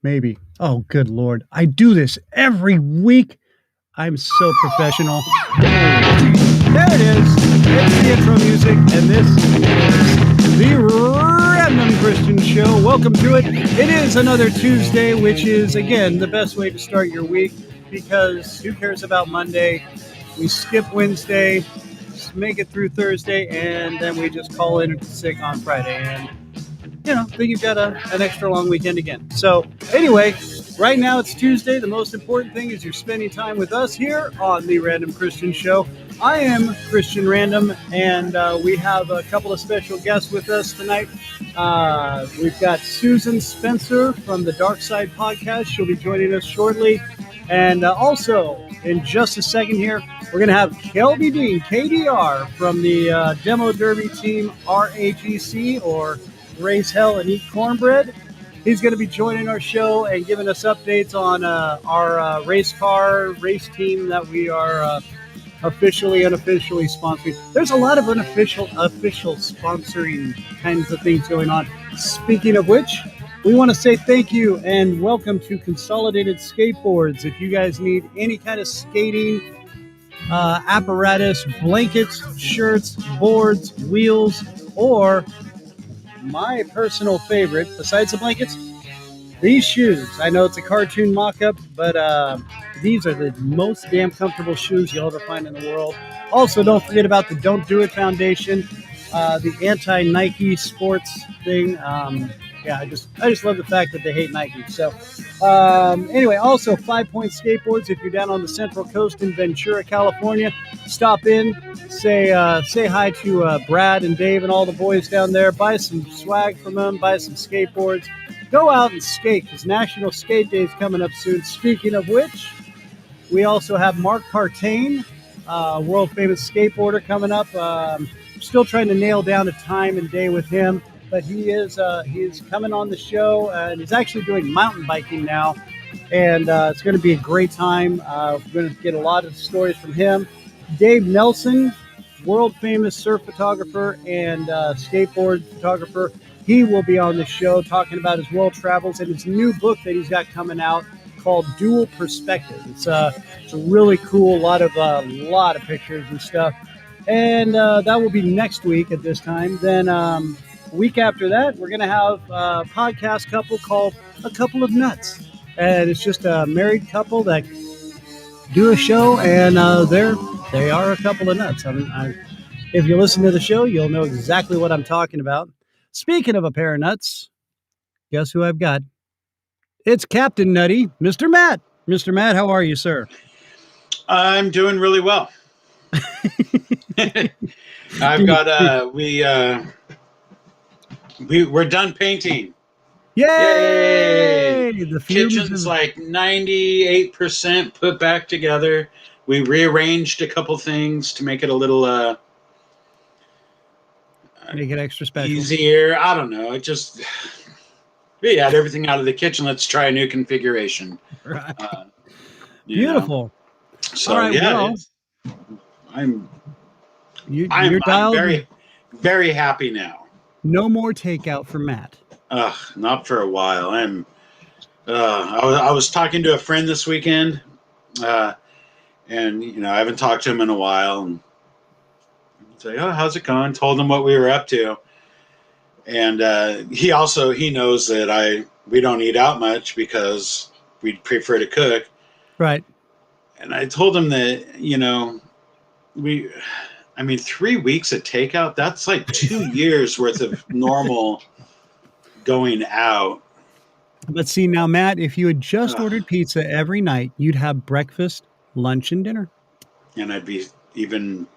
maybe. Oh, good Lord. I do this every week. I'm so professional. There it is. It's the intro music, and this is the Random Christian Show. Welcome to it. It is another Tuesday, which is, again, the best way to start your week, because who cares about Monday? We skip Wednesday, make it through Thursday, and then we just call in sick on Friday. And, then you've got an extra long weekend again. So, anyway, right now it's Tuesday. The most important thing is you're spending time with us here on the Random Christian Show. I am Christian Random, and we have a couple of special guests with us tonight. We've got Susan Spencer from the Dark Side Podcast. She'll be joining us shortly. And also, in just a second here, we're going to have Kelby Dean, KDR, from the Demo Derby team RAGC, or Raise Hell and Eat Cornbread. He's going to be joining our show and giving us updates on our race team that we are officially, unofficially sponsoring. There's a lot of official sponsoring kinds of things going on. Speaking of which, we want to say thank you and welcome to Consolidated Skateboards. If you guys need any kind of skating apparatus, blankets, shirts, boards, wheels, or my personal favorite, besides the blankets, these shoes. I know it's a cartoon mock-up, but these are the most damn comfortable shoes you'll ever find in the world. Also, don't forget about the Don't Do It Foundation, the anti-Nike sports thing. I just love the fact that they hate Nike. So, anyway, also 5 Point Skateboards. If you're down on the Central Coast in Ventura, California, stop in, say hi to Brad and Dave and all the boys down there. Buy some swag from them. Buy some skateboards. Go out and skate, because National Skate Day is coming up soon. Speaking of which, we also have Mark Partain, world famous skateboarder, coming up. Still trying to nail down a time and day with him. But he is coming on the show, and he's actually doing mountain biking now, and it's going to be a great time. We're going to get a lot of stories from him. Dave Nelson, world famous surf photographer and skateboard photographer, he will be on the show talking about his world travels and his new book that he's got coming out called Dual Perspective. It's a really cool, lot of pictures and stuff, and that will be next week at this time. Then. Week after that, we're going to have a podcast couple called A Couple of Nuts. And it's just a married couple that do a show, and they are a couple of nuts. If you listen to the show, you'll know exactly what I'm talking about. Speaking of a pair of nuts, guess who I've got? It's Captain Nutty, Mr. Matt. Mr. Matt, how are you, sir? I'm doing really well. I've got we're done painting. Yay! The kitchen's like 98% put back together. We rearranged a couple things to make it a little make it extra special, easier. I don't know. We had everything out of the kitchen. Let's try a new configuration. Right. Beautiful. Know. So all right, yeah, well, I'm dialed. very, very happy now. No more takeout for Matt. Not for a while. I was talking to a friend this weekend, and I haven't talked to him in a while. And say, "Oh, how's it going?" Told him what we were up to, and he knows that we don't eat out much because we prefer to cook. Right. And I told him that 3 weeks of takeout, that's like 2 years worth of normal going out. But see, now, Matt, if you had just ordered pizza every night, you'd have breakfast, lunch, and dinner. And I'd be even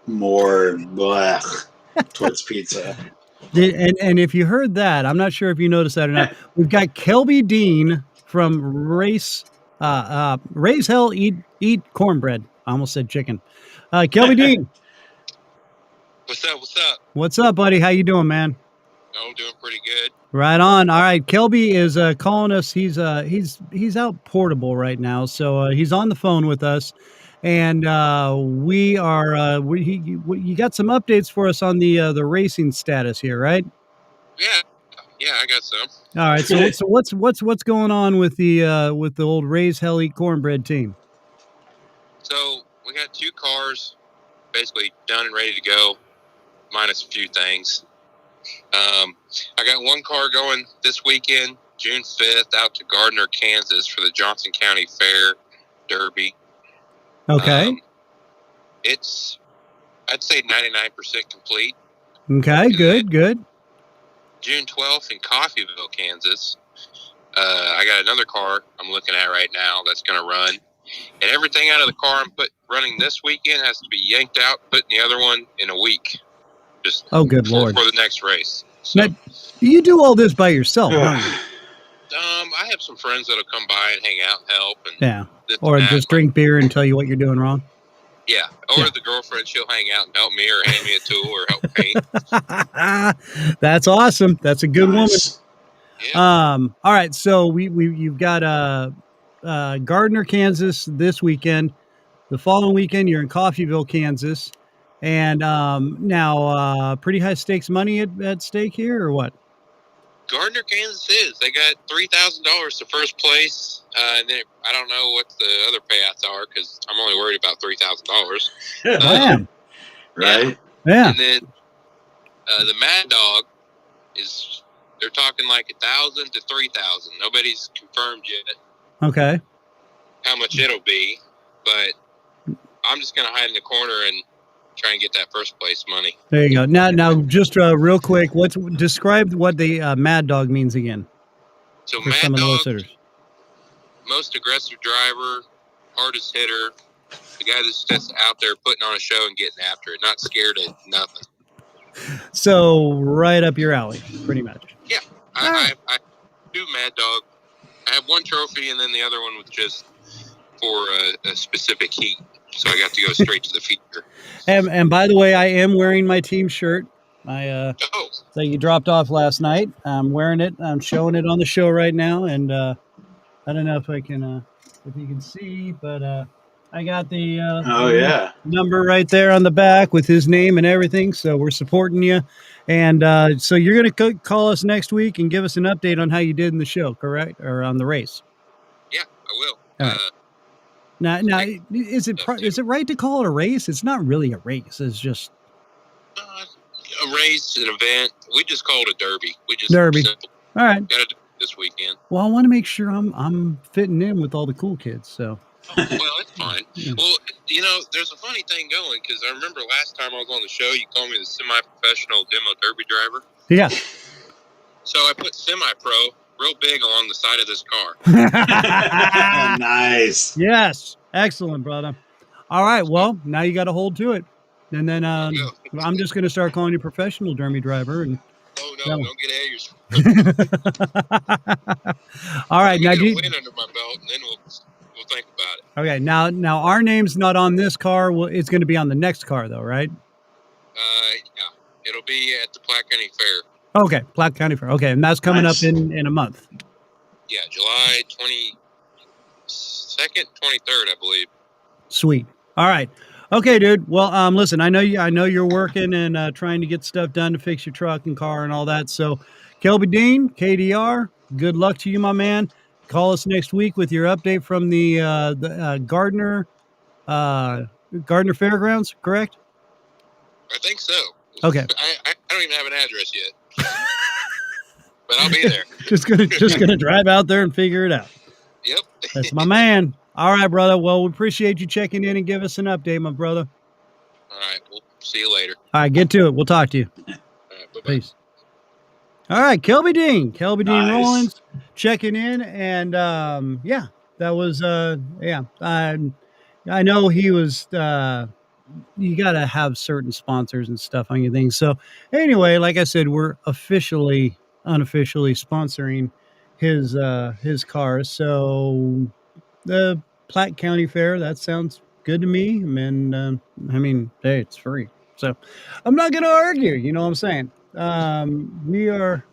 more towards pizza. And if you heard that, I'm not sure if you noticed that or not, we've got Kelby Dean from Raise Hell, Eat Cornbread. I almost said chicken. Kelby Dean. What's up? What's up, buddy? How you doing, man? I'm doing pretty good. Right on. All right, Kelby is calling us. He's out portable right now, so he's on the phone with us, and we are. You got some updates for us on the racing status here, right? Yeah, Yeah, I got some. All right. So what's going on with the old Ray's Hell Eat Cornbread team? So we got 2 cars basically done and ready to go, minus a few things. I got 1 car going this weekend, June 5th, out to Gardner, Kansas for the Johnson County Fair Derby. Okay. It's, I'd say 99% complete. Okay. Good. Good. June 12th in Coffeyville, Kansas. I got another car I'm looking at right now that's going to run. And everything out of the car I'm running this weekend has to be yanked out, put in the other one in a week. Just good Lord. For the next race. So, now, you do all this by yourself, don't you? I have some friends that'll come by and hang out and help. And yeah. Or just drink beer and tell you what you're doing wrong. Yeah. Or the girlfriend, she'll hang out and help me or hand me a tool or help paint. That's awesome. That's a good woman. Yeah. All right. So you've got Gardner, Kansas this weekend. The following weekend, you're in Coffeyville, Kansas. And now pretty high stakes money at stake here, or what? Gardner, Kansas is. They got $3,000 to first place. And then I don't know what the other payouts are because I'm only worried about $3,000. Right? Yeah. And then the Mad Dog is, they're talking like 1,000 to 3,000. Nobody's confirmed yet. Okay. How much it'll be, but I'm just going to hide in the corner and try and get that first place money. There you go. Now, just real quick, describe what the Mad Dog means again. So for Mad some of the Dog, listeners. most aggressive driver, hardest hitter, the guy that's just out there putting on a show and getting after it, not scared of nothing. So right up your alley, pretty much. Yeah, I do Mad Dog. I have 1 trophy, and then the other one was just for a specific heat. So I got to go straight to the feature. And by the way, I am wearing my team shirt. That you dropped off last night. I'm wearing it. I'm showing it on the show right now, and I don't know if I can, if you can see, but I got the number right there on the back with his name and everything. So we're supporting you, and so you're gonna call us next week and give us an update on how you did in the show, correct, or on the race? Yeah, I will. All right. Now, is it right to call it a race? It's not really a race. It's just a race, an event. We just call it a derby. We just derby. Simple. All right. Got to do it this weekend. Well, I want to make sure I'm fitting in with all the cool kids. So. Well, it's fine. Yeah. Well, there's a funny thing going because I remember last time I was on the show, you called me the semi-professional demo derby driver. Yeah. So I put semi-pro real big along the side of this car. Nice. Yes. Excellent, brother. All right. Well, now you got to hold to it. And then I'm just going to start calling you professional derby driver. And don't get ahead of yourself. All right. Now, win under my belt, and then we'll think about it. Okay. Now our name's not on this car. Well, it's going to be on the next car, though, right? Yeah. It'll be at the Platte County Fair. Okay, Platte County Fair. Okay, and that's coming up in a month. Yeah, July 22nd, 23rd, I believe. Sweet. All right. Okay, dude. Well, listen, I know you're working and trying to get stuff done to fix your truck and car and all that. So, Kelby Dean, KDR, good luck to you, my man. Call us next week with your update from the Gardner Fairgrounds, correct? I think so. Okay. I don't even have an address yet, but I'll be there. just gonna drive out there and figure it out. Yep. That's my man. All right, brother. Well, we appreciate you checking in and give us an update, my brother. All right. We'll see you later. All right. Get to it. We'll talk to you. All right. Bye-bye. Peace. All right. Kelby Dean Rollins checking in. And that was, I know he was, you got to have certain sponsors and stuff on your things. So anyway, like I said, we're unofficially sponsoring his cars. So the Platte County Fair, that sounds good to me. And I mean, hey, it's free. So I'm not going to argue. You know what I'm saying? We are,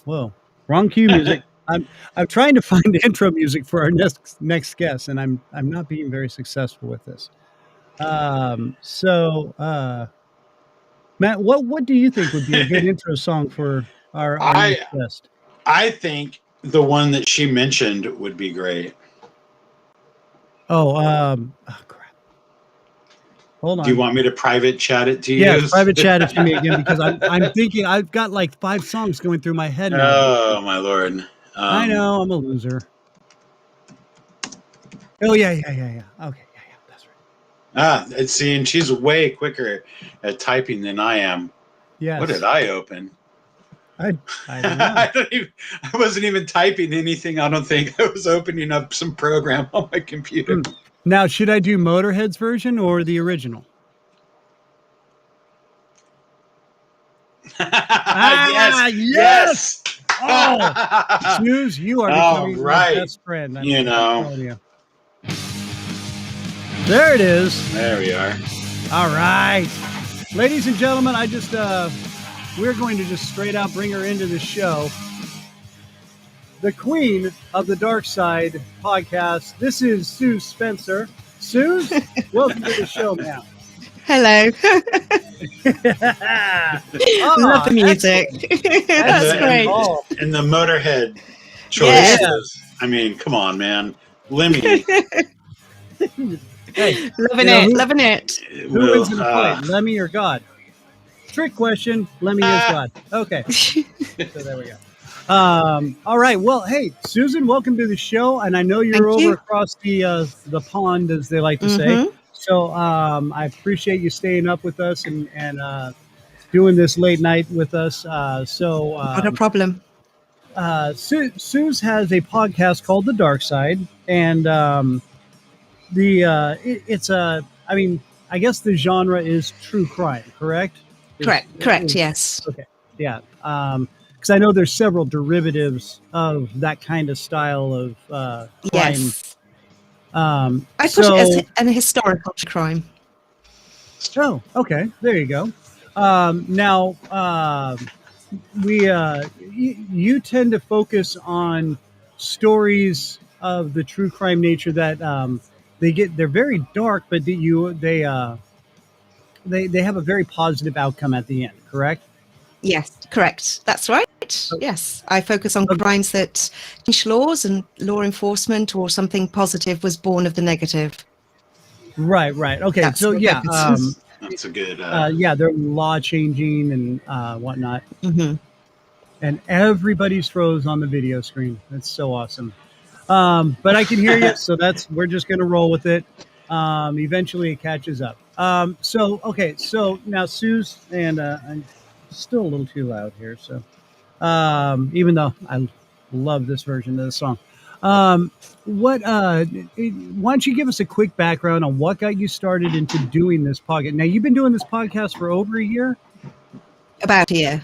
whoa, wrong cue music. I'm trying to find intro music for our next guest, and I'm not being very successful with this. Matt, what do you think would be a good intro song for our next guest? I think the one that she mentioned would be great. Oh, crap. Hold on. Do you want me to private chat it to you? Yes, private chat it to me again because I'm thinking I've got like 5 songs going through my head now. Oh my lord! I know I'm a loser. Oh yeah. Okay, yeah, that's right. See, and she's way quicker at typing than I am. Yes. What did I open? I don't know. I wasn't even typing anything. I don't think I was opening up some program on my computer. Now, should I do Motorhead's version or the original? Yes! Oh, Suze, you are becoming my best friend. You know. There it is. There we are. All right. Ladies and gentlemen, I just we're going to just straight out bring her into the show. The queen of the Dark Side podcast. This is Suze Spencer. Suze, welcome to the show, ma'am. Hello. Love the music. That's great. And the Motorhead choices. Yes. I mean, come on, man. Lemmy. Hey, loving it. Who wins in the fight, Lemmy or God? Trick question. Lemmy is God. Okay. So there we go. All right. Well, hey, Susan, welcome to the show. And I know you're over across the pond, as they like to say. So I appreciate you staying up with us and doing this late night with us. Not a problem. Suze has a podcast called The Dark Side, and it's a. I mean, I guess the genre is true crime, correct? Correct. Yes. Okay. Yeah. Because I know there's several derivatives of that kind of style of crime. Yes. I put it as an historical crime. Oh, okay. There you go. Now, you tend to focus on stories of the true crime nature that they're very dark, but they have a very positive outcome at the end. Correct? Yes, correct. That's right. Yes, I focus on crimes that change laws and law enforcement, or something positive was born of the negative. Right. Okay. That's so yeah, that's a good. They're law changing and whatnot. And everybody's froze on the video screen. That's so awesome. But I can hear you, so we're just gonna roll with it. Eventually, it catches up. So now Suze, and I'm still a little too loud here, so even though I love this version of the song. Why don't you give us a quick background on what got you started into doing this podcast? Now, you've been doing this podcast for over a year? About a year.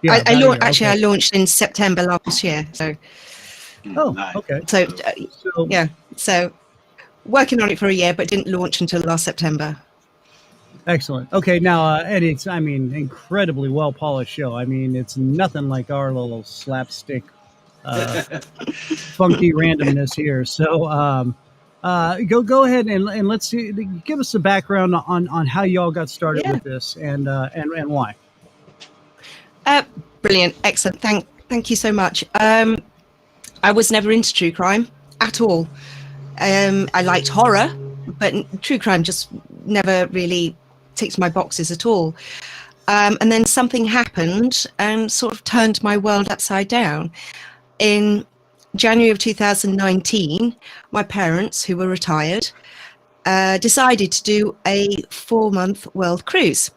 Yeah, I launched in September last year. So. Oh, okay. So working on it for a year, but didn't launch until last September. Excellent. Okay, now, and it's, I mean, incredibly well-polished show. I mean, it's nothing like our little slapstick, funky randomness here. So go ahead and let's see, give us a background on how y'all got started with this and why. Brilliant. Excellent. Thank you so much. I was never into true crime at all. I liked horror, but true crime just never really ticked my boxes at all. And then something happened and sort of turned my world upside down. In January of 2019, my parents, who were retired, decided to do a 4-month world cruise.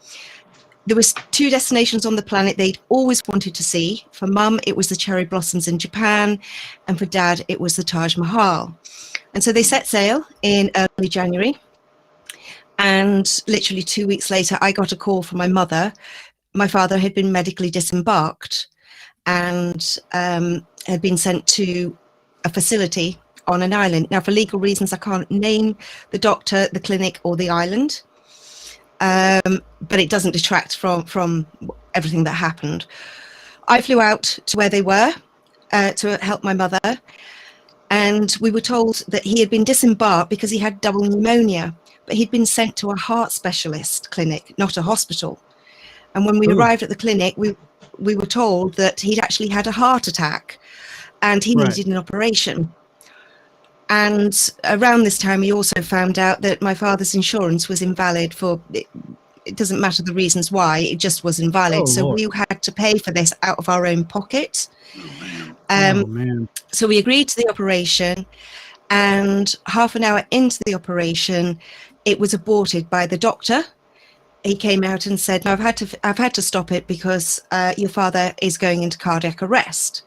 There was 2 destinations on the planet they'd always wanted to see. For Mum, it was the cherry blossoms in Japan, and for Dad, it was the Taj Mahal. And so they set sail in early January. And literally 2 weeks later, I got a call from my mother. My father had been medically disembarked and had been sent to a facility on an island. Now, for legal reasons, I can't name the doctor, the clinic, or the island. But it doesn't detract from everything that happened. I flew out to where they were to help my mother. And we were told that he had been disembarked because he had double pneumonia, but he'd been sent to a heart specialist clinic, not a hospital. And when we Ooh. arrived at the clinic, we were told that he'd actually had a heart attack and he Right. needed an operation. And around this time, we also found out that my father's insurance was invalid for, it doesn't matter the reasons why, it just was invalid. Oh, So Lord. we had to pay for this out of our own pocket. Oh, man. Oh, man. So we agreed to the operation, and half an hour into the operation, it was aborted by the doctor. He came out and said, "No, I've had to stop it because your father is going into cardiac arrest."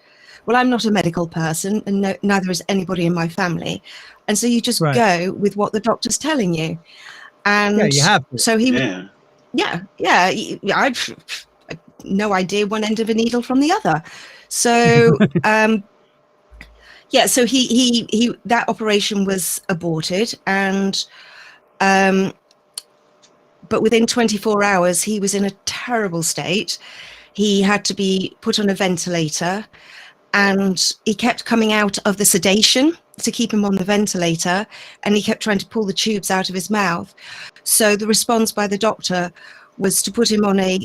Well, I'm not a medical person, and neither is anybody in my family, and so you just Right. go with what the doctor's telling you. And Yeah, you have to. so he, Yeah. I've no idea one end of a needle from the other. So yeah, so he that operation was aborted, and but within 24 hours he was in a terrible state. He had to be put on a ventilator, and he kept coming out of the sedation to keep him on the ventilator, and he kept trying to pull the tubes out of his mouth. So the response by the doctor was to put him on a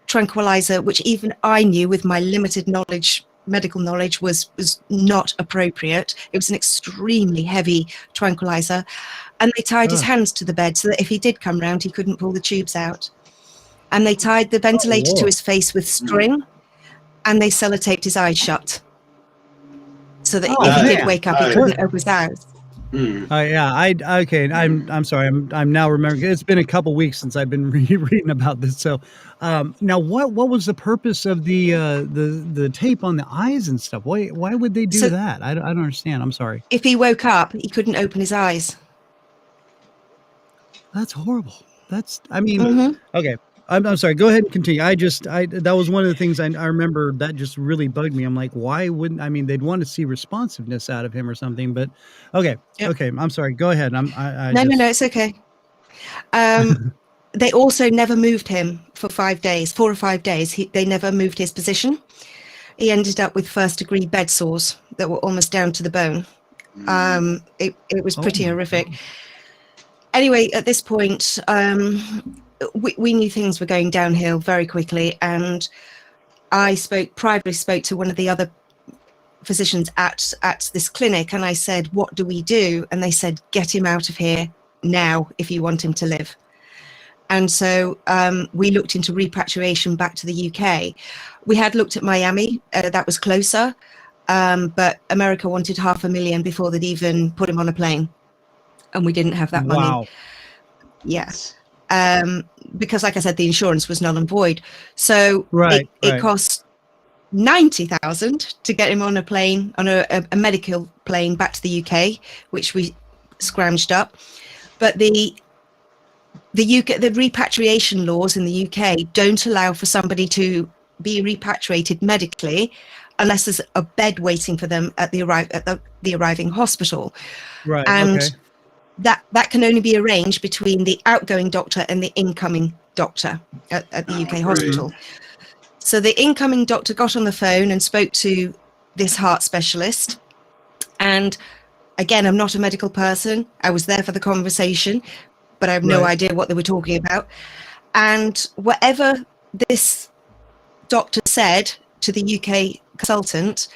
tranquilizer, which even I knew with my limited knowledge, medical knowledge, was not appropriate. It was an extremely heavy tranquilizer, and they tied his hands to the bed so that if he did come round, he couldn't pull the tubes out. And they tied the ventilator to his face with string, and they sellotaped his eyes shut so that if he did wake up, he couldn't open his eyes. Yeah, okay. I'm sorry. I'm now remembering. It's been a couple weeks since I've been reading about this. So, now what was the purpose of the tape on the eyes and stuff? Why would they do that? I don't understand. I'm sorry. If he woke up, he couldn't open his eyes. That's horrible. Okay. I'm sorry. Go ahead and continue. That was one of the things I remember that just really bugged me. I'm like, why wouldn't, they'd want to see responsiveness out of him or something, but okay. Yep. Okay. I'm sorry. Go ahead. No, it's okay. They also never moved him for 4 or 5 days. They never moved his position. He ended up with first-degree bed sores that were almost down to the bone. It was pretty horrific. God. Anyway, at this point, we knew things were going downhill very quickly, and I privately spoke to one of the other physicians at this clinic, and I said, "What do we do?" And they said, "Get him out of here now if you want him to live." And so we looked into repatriation back to the UK. We had looked at Miami, that was closer, but America wanted $500,000 before they'd even put him on a plane, and we didn't have that money. Wow. Yes. Because, like I said, the insurance was null and void. So it cost $90,000 to get him on a plane, on a medical plane back to the UK, which we scrounged up. But the repatriation laws in the UK don't allow for somebody to be repatriated medically unless there's a bed waiting for them at the arriving hospital. Right. And that can only be arranged between the outgoing doctor and the incoming doctor at the UK hospital. So the incoming doctor got on the phone and spoke to this heart specialist. And again, I'm not a medical person. I was there for the conversation, but I have no idea what they were talking about. And whatever this doctor said to the UK consultant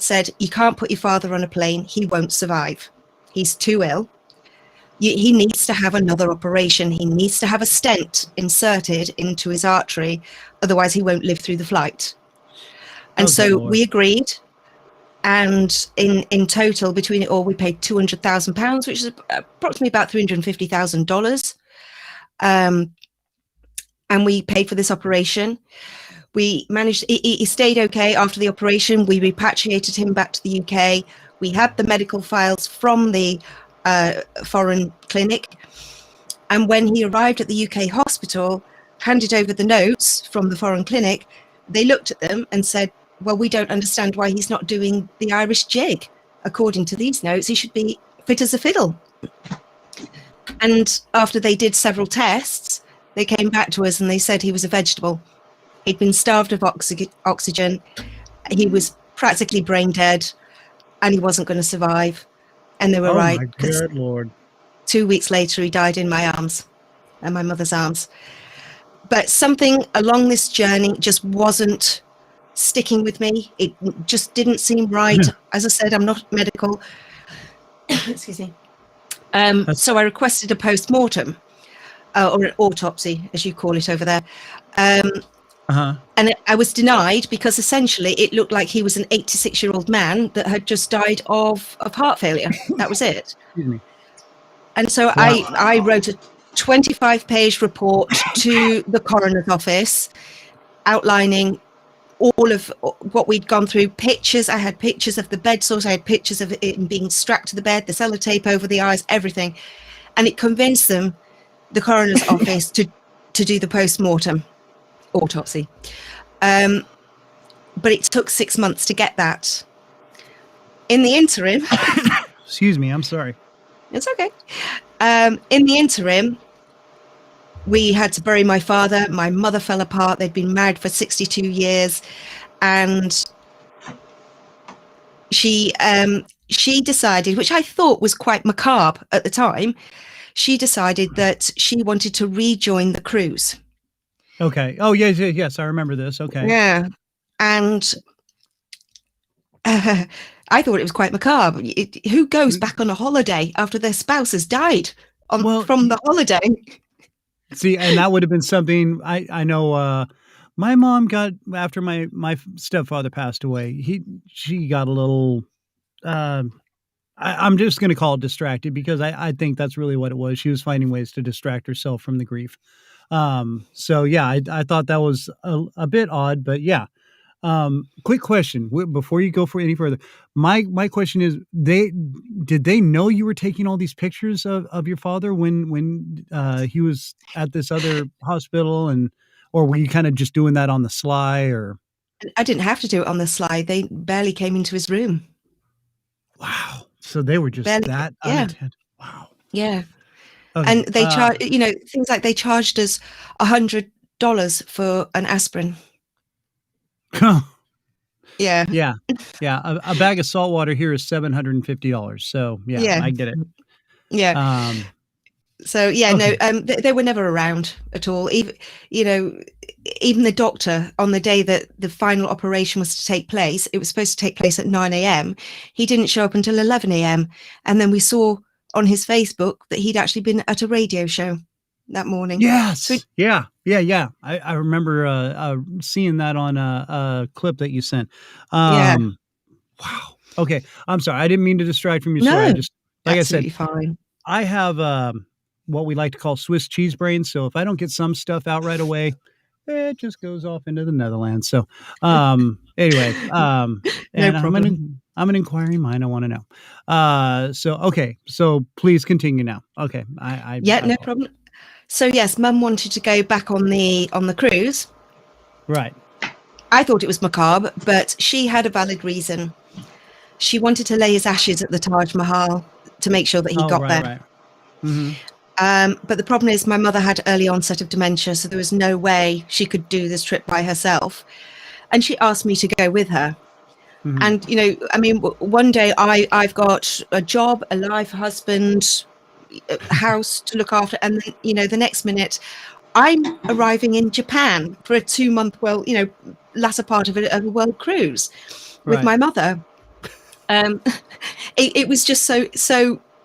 said, "You can't put your father on a plane. He won't survive. He's too ill. He needs to have another operation. He needs to have a stent inserted into his artery. Otherwise, he won't live through the flight." And so we agreed. And in total, between it all, we paid £200,000, which is approximately about $350,000. And we paid for this operation. We managed, he stayed okay after the operation. We repatriated him back to the UK. We had the medical files from the foreign clinic. And when he arrived at the UK hospital, handed over the notes from the foreign clinic, they looked at them and said, "Well, we don't understand why he's not doing the Irish jig. According to these notes, he should be fit as a fiddle." And after they did several tests, they came back to us and they said he was a vegetable. He'd been starved of oxygen. He was practically brain dead, and he wasn't going to survive. And they were right. My good Lord. 2 weeks later, he died in my arms, and my mother's arms. But something along this journey just wasn't sticking with me. It just didn't seem right. As I said, I'm not medical. Excuse me. So I requested a post-mortem, or an autopsy, as you call it over there. And I was denied because essentially it looked like he was an 86-year-old man that had just died of heart failure. That was it. Excuse me. And so I wrote a 25-page report to the coroner's office outlining all of what we'd gone through. Pictures, I had pictures of the bed sores, I had pictures of it being strapped to the bed, the sellotape over the eyes, everything. And it convinced them, the coroner's office, to do the post-mortem autopsy. But it took 6 months to get that. In the interim... Excuse me, I'm sorry. It's okay. In the interim, we had to bury my father. My mother fell apart. They'd been married for 62 years. And she decided, which I thought was quite macabre at the time, she decided that she wanted to rejoin the cruise. Okay. Oh, yes, I remember this. Okay. Yeah. And I thought it was quite macabre. Who goes back on a holiday after their spouse has died from the holiday? See, and that would have been something I know. My mom got, after my stepfather passed away, she got a little. I'm just going to call it distracted, because I think that's really what it was. She was finding ways to distract herself from the grief. So yeah, I thought that was a bit odd, but yeah. Quick question before you go for any further. My question is, did they know you were taking all these pictures of your father when he was at this other hospital, or were you kind of just doing that on the sly? Or I didn't have to do it on the sly. They barely came into his room. Wow. So they were just that unattended. Wow. Yeah. Okay. And they charge, things like they charged us $100 for an aspirin. Yeah. Yeah. A bag of salt water here is $750. So yeah, I get it. Yeah. So yeah, okay. No, they were never around at all. Even the doctor, on the day that the final operation was to take place, it was supposed to take place at 9 a.m. He didn't show up until 11 a.m. And then we saw on his Facebook that he'd actually been at a radio show that morning. Yes. So, yeah. I remember seeing that on a clip that you sent. Yeah. Wow. Okay. I'm sorry. I didn't mean to distract from your story. I just, like I said, fine. I have what we like to call Swiss cheese brains. So if I don't get some stuff out right away, it just goes off into the Netherlands. So anyway, and I'm an inquiring mind. I want to know. So please continue now. Okay. No problem. So yes, Mum wanted to go back on the cruise. Right. I thought it was macabre, but she had a valid reason. She wanted to lay his ashes at the Taj Mahal to make sure that he got there. Right. Mm-hmm. But the problem is my mother had early onset of dementia, so there was no way she could do this trip by herself. And she asked me to go with her. Mm-hmm. And, one day I've got a job, a life, husband, a house to look after. And then, the next minute I'm arriving in Japan for a 2-month, latter part of a world cruise with my mother. It was just so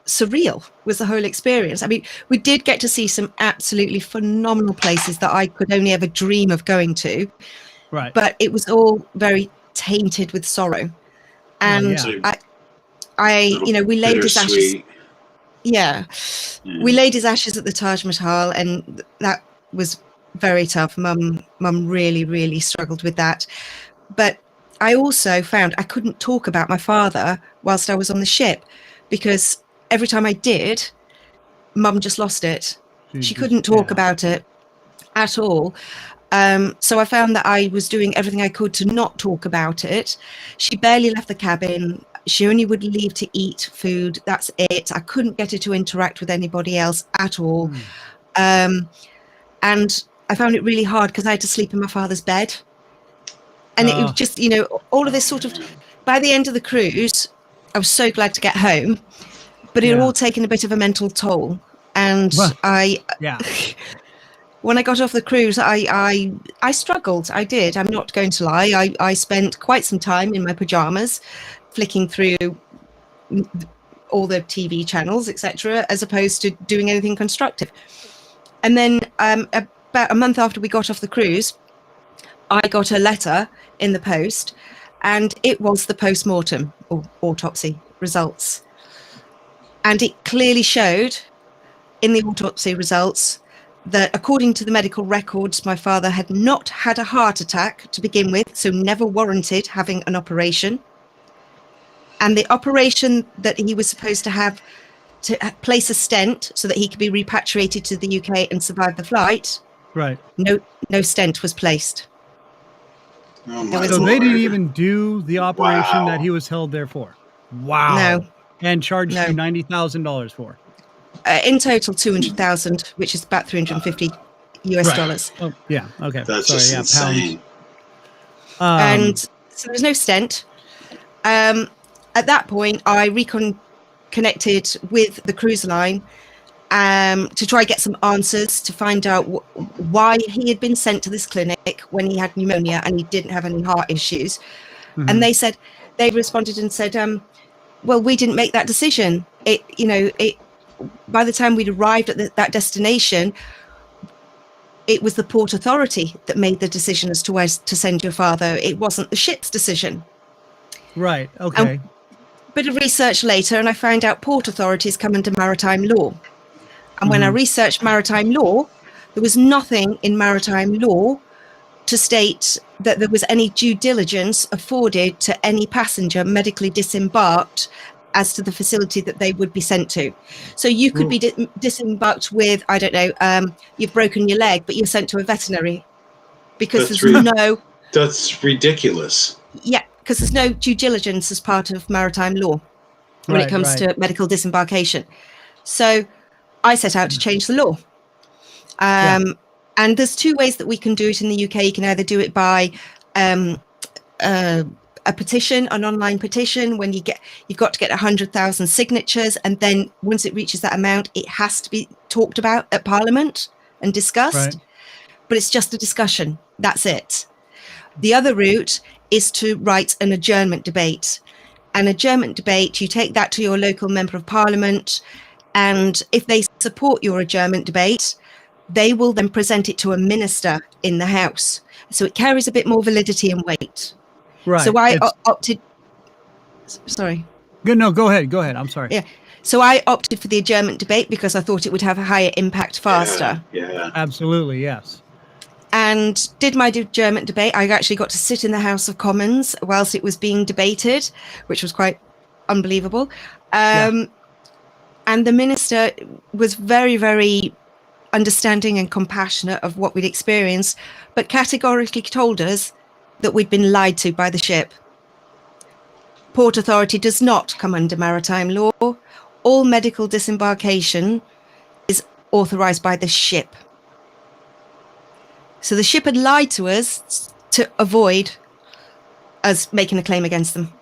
surreal, was the whole experience. I mean, we did get to see some absolutely phenomenal places that I could only ever dream of going to. Right. But it was all very tainted with sorrow. And we laid his ashes. Yeah. We laid his ashes at the Taj Mahal, and that was very tough. Mum really, really struggled with that. But I also found I couldn't talk about my father whilst I was on the ship, because every time I did, Mum just lost it. She couldn't talk about it at all. So I found that I was doing everything I could to not talk about it. She barely left the cabin. She only would leave to eat food. That's it. I couldn't get her to interact with anybody else at all. And I found it really hard because I had to sleep in my father's bed. And it was just, all of this sort of, by the end of the cruise, I was so glad to get home, but it had all taken a bit of a mental toll. And when I got off the cruise, I struggled. I did. I'm not going to lie. I spent quite some time in my pajamas, flicking through all the TV channels, etc., as opposed to doing anything constructive. And then about a month after we got off the cruise, I got a letter in the post, and it was the post-mortem or autopsy results. And it clearly showed in the autopsy results that, according to the medical records, my father had not had a heart attack to begin with, so never warranted having an operation. And the operation that he was supposed to have to place a stent so that he could be repatriated to the UK and survive the flight, Right. no stent was placed. Oh my So Lord. they didn't even do the operation Wow. that he was held there for. Wow. No. And charged No. you $90,000 for. In total, 200,000, which is about 350 US Right. dollars. Oh, yeah. Okay. That's Sorry. just Yeah. insane. Pounds. And so there's no stent. At that point, I connected with the cruise line to try get some answers to find out why he had been sent to this clinic when he had pneumonia and he didn't have any heart issues. Mhm. And they responded and said, well, we didn't make that decision. By the time we'd arrived at that destination, it was the Port Authority that made the decision as to where to send your father. It wasn't the ship's decision. Right. Okay. Bit of research later, and I found out port authorities come under maritime law. And when I researched maritime law, there was nothing in maritime law to state that there was any due diligence afforded to any passenger medically disembarked as to the facility that they would be sent to. So you could be disembarked with, I don't know, you've broken your leg, but you're sent to a veterinary because That's That's ridiculous. because there's no due diligence as part of maritime law when it comes to medical disembarkation. So I set out to change the law. And there's two ways that we can do it in the UK. You can either do it by a petition, an online petition, when you've got to get 100,000 signatures, and then once it reaches that amount, it has to be talked about at Parliament and discussed. Right. But it's just a discussion. That's it. The other route is to write an adjournment debate. An adjournment debate, you take that to your local member of Parliament, and if they support your adjournment debate, they will then present it to a minister in the House. So it carries a bit more validity and weight. Right. So I opted. Sorry. Good. No, go ahead. Go ahead. I'm sorry. Yeah. So I opted for the adjournment debate because I thought it would have a higher impact faster. Yeah. Absolutely. Yes. And did my adjournment debate. I actually got to sit in the House of Commons whilst it was being debated, which was quite unbelievable. And the minister was very, very understanding and compassionate of what we'd experienced, but categorically told us that we'd been lied to by the ship. Port Authority does not come under maritime law. All medical disembarkation is authorised by the ship. So the ship had lied to us to avoid us making a claim against them.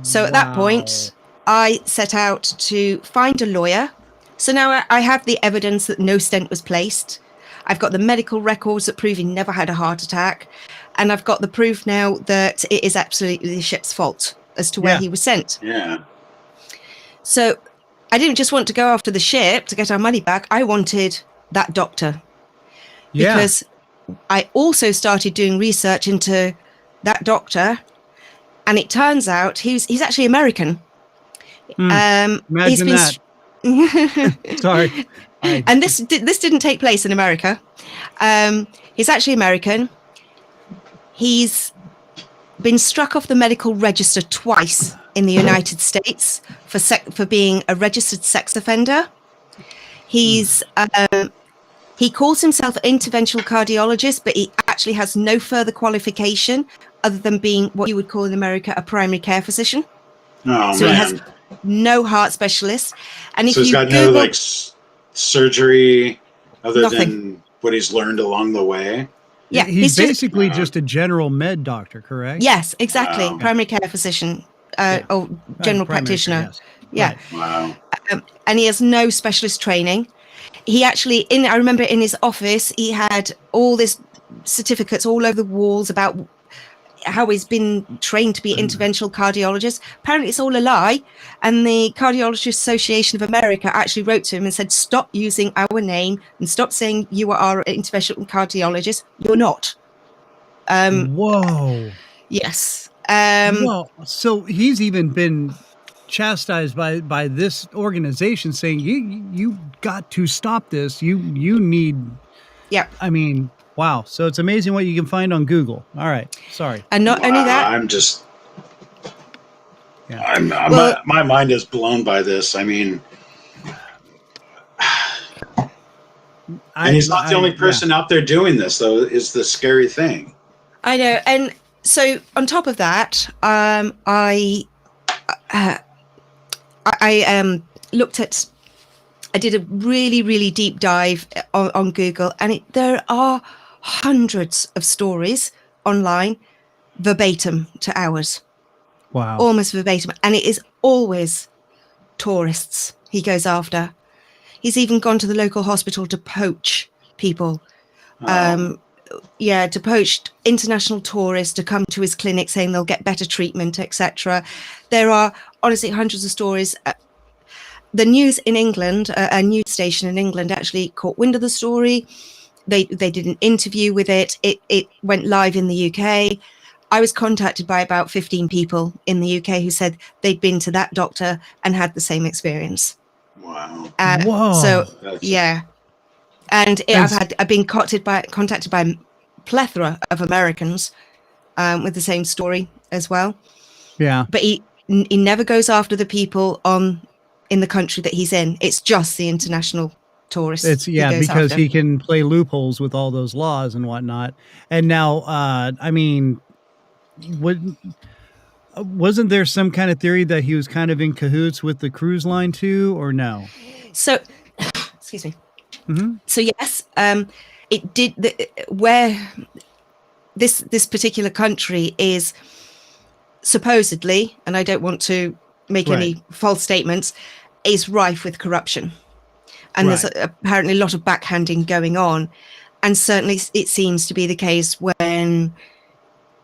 So at that point, I set out to find a lawyer. So now I have the evidence that no stent was placed. I've got the medical records that prove he never had a heart attack. And I've got the proof now that it is absolutely the ship's fault as to where he was sent. Yeah. So I didn't just want to go after the ship to get our money back. I wanted that doctor. Because I also started doing research into that doctor. And it turns out he's actually American. Imagine that. Sorry. And this didn't take place in America. He's actually American. He's been struck off the medical register twice in the United States for being a registered sex offender. He's he calls himself an interventional cardiologist, but he actually has no further qualification other than being what you would call in America a primary care physician. Oh, so man. he has no heart specialist. And So if he's you got Google, no surgery other Nothing. than what he's learned along the way. yeah, He's basically just a general med doctor, correct? yes, exactly, Wow. primary care physician or general Primary practitioner. care, yes. Yeah. Right. Wow. And he has no specialist training. he actually, I remember in his office, he had all this certificates all over the walls about how he's been trained to be an interventional cardiologist. Apparently it's all a lie. And the Cardiologist Association of America actually wrote to him and said, stop using our name and stop saying you are an interventional cardiologist. You're not. Whoa. Yes. Well, so he's even been chastised by this organization saying you got to stop this. You need. Yeah. I mean, wow. So it's amazing what you can find on Google. All right. Sorry. And not only that, I'm just. Yeah. My mind is blown by this. I mean, and he's not the only person out there doing this, though. Is the scary thing. I know. And so on top of that, I looked at. I did a really, really deep dive on Google, and there are hundreds of stories online, verbatim to ours. Wow. Almost verbatim. And it is always tourists he goes after. He's even gone to the local hospital to poach people. To poach international tourists to come to his clinic saying they'll get better treatment, etc. There are honestly hundreds of stories. The news in England, a news station in England actually caught wind of the story. They did an interview with it. It went live in the UK. I was contacted by about 15 people in the UK who said they'd been to that doctor and had the same experience. Wow. Whoa. So yeah, and I've been contacted by a plethora of Americans with the same story as well. Yeah. But he never goes after the people in the country that he's in. It's just the international tourists. It's because he can play loopholes with all those laws and whatnot. And now, I mean, wasn't there some kind of theory that he was kind of in cahoots with the cruise line too, or no? So, excuse me. Mm-hmm. So yes, it did. Where this particular country is supposedly, and I don't want to make any false statements, is rife with corruption. And there's apparently a lot of backhanding going on. And certainly it seems to be the case when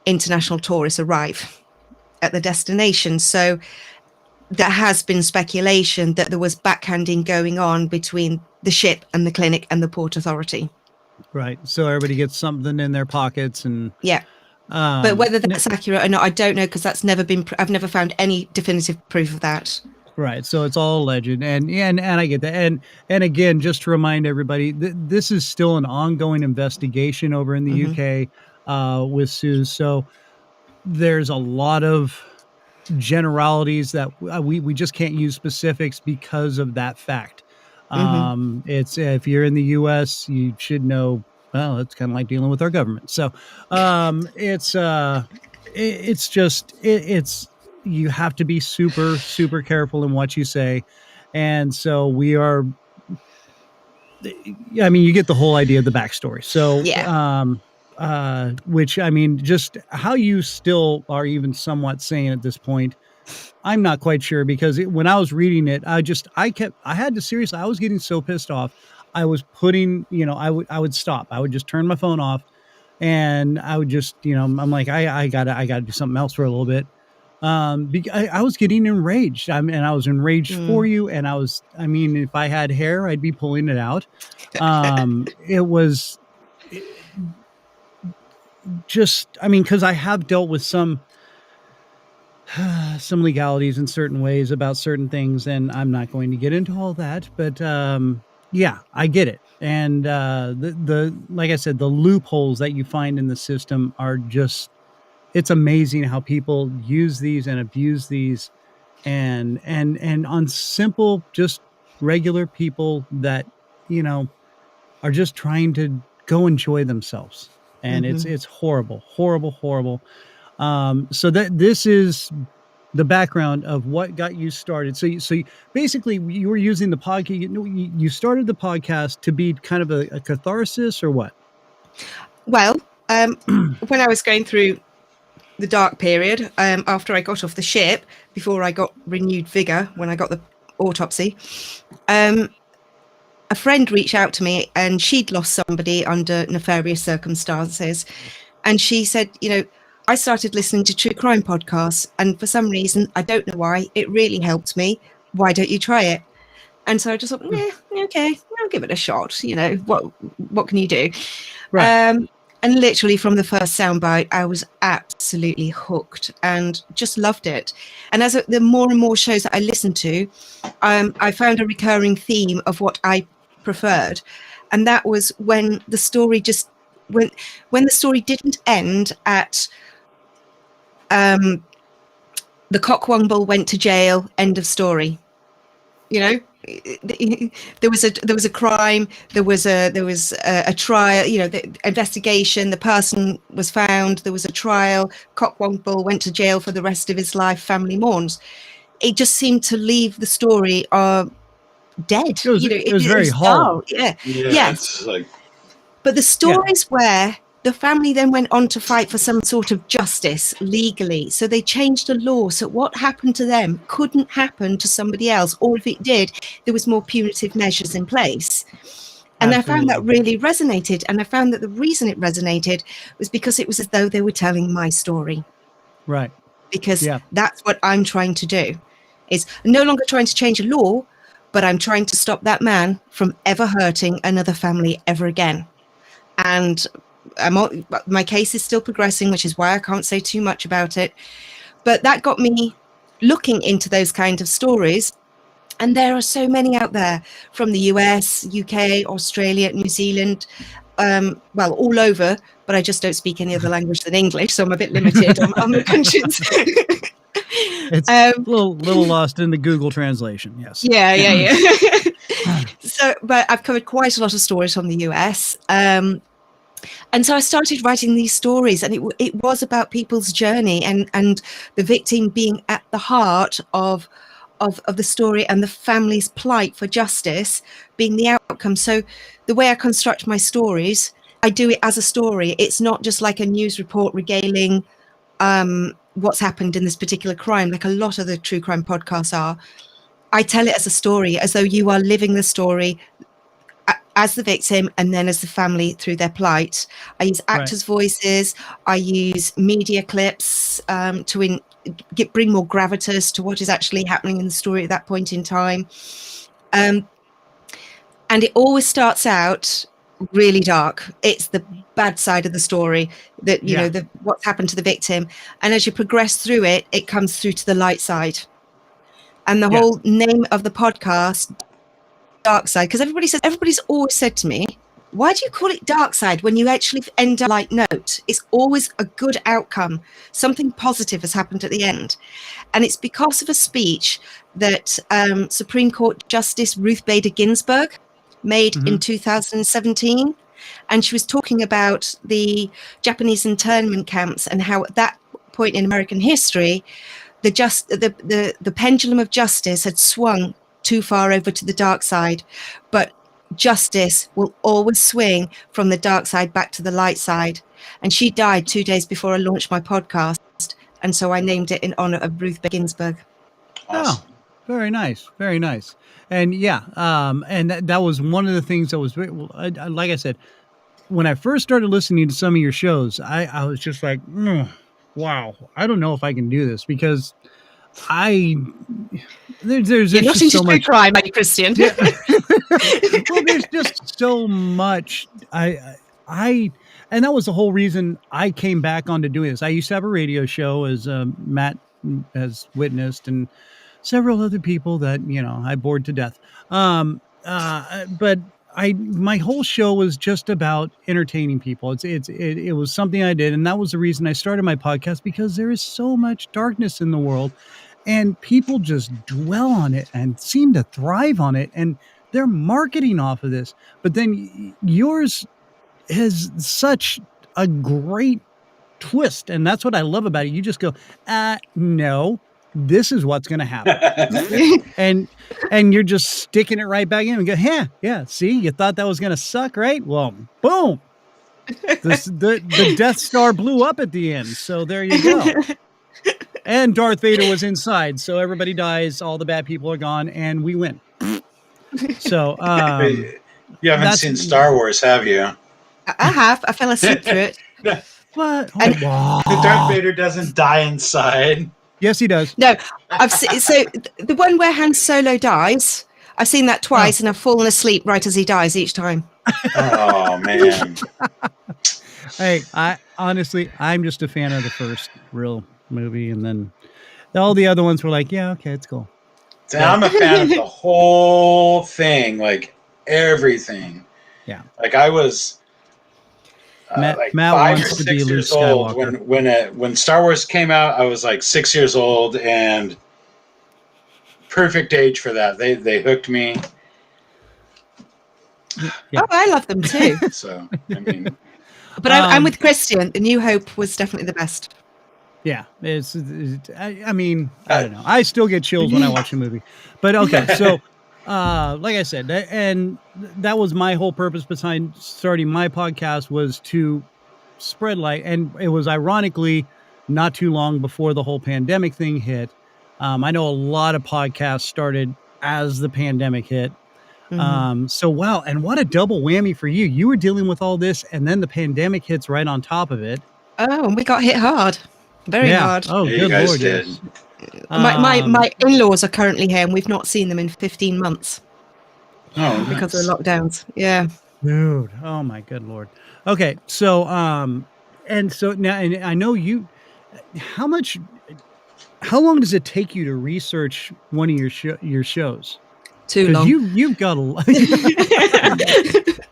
international tourists arrive at the destination. So there has been speculation that there was backhanding going on between the ship and the clinic and the Port Authority. Right. So everybody gets something in their pockets and... Yeah. But whether that's accurate or not, I don't know, because that's never been... I've never found any definitive proof of that. Right. So it's all alleged. And I get that. And again, just to remind everybody, this is still an ongoing investigation over in the UK with Suze. So there's a lot of generalities that we just can't use specifics because of that fact. It's if you're in the US, you should know, well, it's kind of like dealing with our government. So it's you have to be super, super careful in what you say. And so we are, I mean, you get the whole idea of the backstory. So, which, I mean, just how you still are even somewhat sane at this point, I'm not quite sure, because when I was reading it, I was getting so pissed off. I was putting, I would stop. I would just turn my phone off and I would just, I'm like, I gotta do something else for a little bit. I was getting enraged. And I was enraged for you. And if I had hair, I'd be pulling it out. It was just, because I have dealt with some legalities in certain ways about certain things, and I'm not going to get into all that, but yeah, I get it. And the like I said, the loopholes that you find in the system are just, it's amazing how people use these and abuse these and on simple, just regular people that, are just trying to go enjoy themselves. And it's horrible, horrible, horrible. So that this is the background of what got you started. So basically you were using the podcast. You started the podcast to be kind of a catharsis, or what? Well, when I was going through the dark period, after I got off the ship, before I got renewed vigor when I got the autopsy, I a friend reached out to me, and she'd lost somebody under nefarious circumstances. And she said, I started listening to true crime podcasts, and for some reason, I don't know why, it really helped me. Why don't you try it? And so I just thought, okay, I'll give it a shot. What can you do? Right. And literally from the first soundbite, I was absolutely hooked and just loved it. And as the more and more shows that I listened to, I found a recurring theme of what I preferred. And that was when the story when the story didn't end at the Cockwomble went to jail, end of story. There was a crime, there was a trial, the investigation, the person was found, there was a trial, Cockwomble went to jail for the rest of his life, family mourns. It just seemed to leave the story dead. It was very hollow. Yeah. It's like, but the stories where the family then went on to fight for some sort of justice legally. So they changed the law. So what happened to them couldn't happen to somebody else. Or if it did, there was more punitive measures in place. And I found that really resonated. And I found that the reason it resonated was because it was as though they were telling my story. Right. Because that's what I'm trying to do. Is no longer trying to change a law, but I'm trying to stop that man from ever hurting another family ever again. And my case is still progressing, which is why I can't say too much about it. But that got me looking into those kind of stories. And there are so many out there from the US, UK, Australia, New Zealand, all over. But I just don't speak any other language than English, so I'm a bit limited on the countries. It's a little lost in the Google translation. Yes. Yeah. So, but I've covered quite a lot of stories from the US. And so I started writing these stories, and it was about people's journey and the victim being at the heart of the story, and the family's plight for justice being the outcome. So the way I construct my stories, I do it as a story. It's not just like a news report regaling what's happened in this particular crime, like a lot of the true crime podcasts are. I tell it as a story, as though you are living the story as the victim and then as the family through their plight. I use actors' voices. I use media clips to bring more gravitas to what is actually happening in the story at that point in time. And it always starts out really dark. It's the bad side of the story, that what's happened to the victim. And as you progress through it, it comes through to the light side. And the whole name of the podcast, Dark Side, because everybody's always said to me, why do you call it Dark Side when you actually end a light note? It's always a good outcome. Something positive has happened at the end. And it's because of a speech that Supreme Court Justice Ruth Bader Ginsburg made in 2017. And she was talking about the Japanese internment camps and how at that point in American history, the pendulum of justice had swung too far over to the dark side, but justice will always swing from the dark side back to the light side. And she died 2 days before I launched my podcast, and so I named it in honor of Ruth Bader Ginsburg. Awesome. Oh, very nice, very nice. And and that was one of the things that was like I said, when I first started listening to some of your shows, I was just like, wow, I don't know if I can do this, because there's You're not just into so much crime, are you, Christian? Yeah. Well, there's just so much. And that was the whole reason I came back onto doing this. I used to have a radio show, as Matt has witnessed, and several other people that I bored to death. But my whole show was just about entertaining people. It was something I did, and that was the reason I started my podcast, because there is so much darkness in the world, and people just dwell on it and seem to thrive on it, and they're marketing off of this. But then yours has such a great twist, and that's what I love about it. You just go, no, this is what's going to happen. and you're just sticking it right back in and go, yeah, see, you thought that was going to suck, right? Well, boom. The Death Star blew up at the end. So there you go. And Darth Vader was inside. So everybody dies. All the bad people are gone, and we win. So, You haven't seen Star Wars, have you? I have. I fell asleep through it. What? And- Darth Vader doesn't die inside. Yes, he does. No, I've seen, so the one where Han Solo dies, I've seen that twice, and I've fallen asleep right as he dies each time. Oh man! Hey, I'm just a fan of the first real movie, and then all the other ones were like, yeah, okay, it's cool. So I'm a fan of the whole thing, like everything. Yeah. Like I was Matt like Matt 5 or wants to be 6 Luke years old Skywalker. when Star Wars came out. I was like 6 years old, and perfect age for that. They hooked me. Yeah. Oh, I love them too. So I mean, But I'm with Christian. The New Hope was definitely the best. Yeah, I mean, I don't know. I still get chills when I watch a movie. But okay, so like I said, and that was my whole purpose behind starting my podcast, was to spread light. And it was ironically not too long before the whole pandemic thing hit. I know a lot of podcasts started as the pandemic hit. So wow, and what a double whammy for you. You were dealing with all this, and then the pandemic hits right on top of it. Oh, and we got hit hard. Very hard. Oh, yeah, good you guys Lord, did. yes. My in-laws are currently here, and we've not seen them in 15 months Oh, because nice. of the lockdowns. Yeah. Dude, oh my good Lord. Okay, so and so now, and I know you, how long does it take you to research one of your shows? Too Because long. you've got a lot.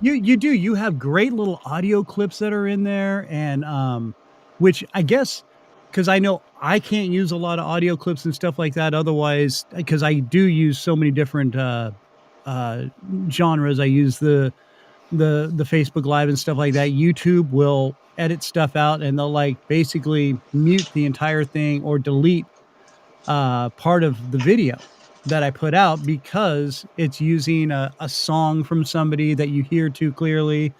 You do. You have great little audio clips that are in there, and which I guess, because I know I can't use a lot of audio clips and stuff like that. Otherwise, because I do use so many different genres. I use the Facebook Live and stuff like that. YouTube will edit stuff out, and they'll like basically mute the entire thing or delete part of the video that I put out because it's using a song from somebody that you hear too clearly.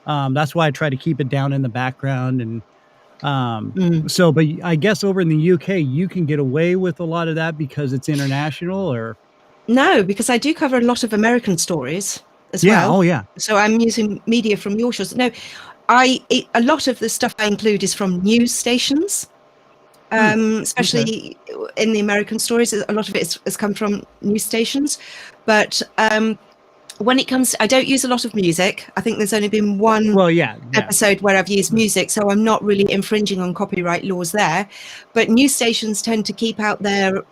That's why I try to keep it down in the background. And so, but I guess over in the UK, you can get away with a lot of that because it's international, or No, because I do cover a lot of American stories as well. Oh yeah. So I'm using media from your shows. No, a lot of the stuff I include is from news stations. Especially in the American stories, a lot of it has come from news stations. But when it comes, I don't use a lot of music. I think there's only been one episode where I've used music, so I'm not really infringing on copyright laws there. But news stations tend to keep out their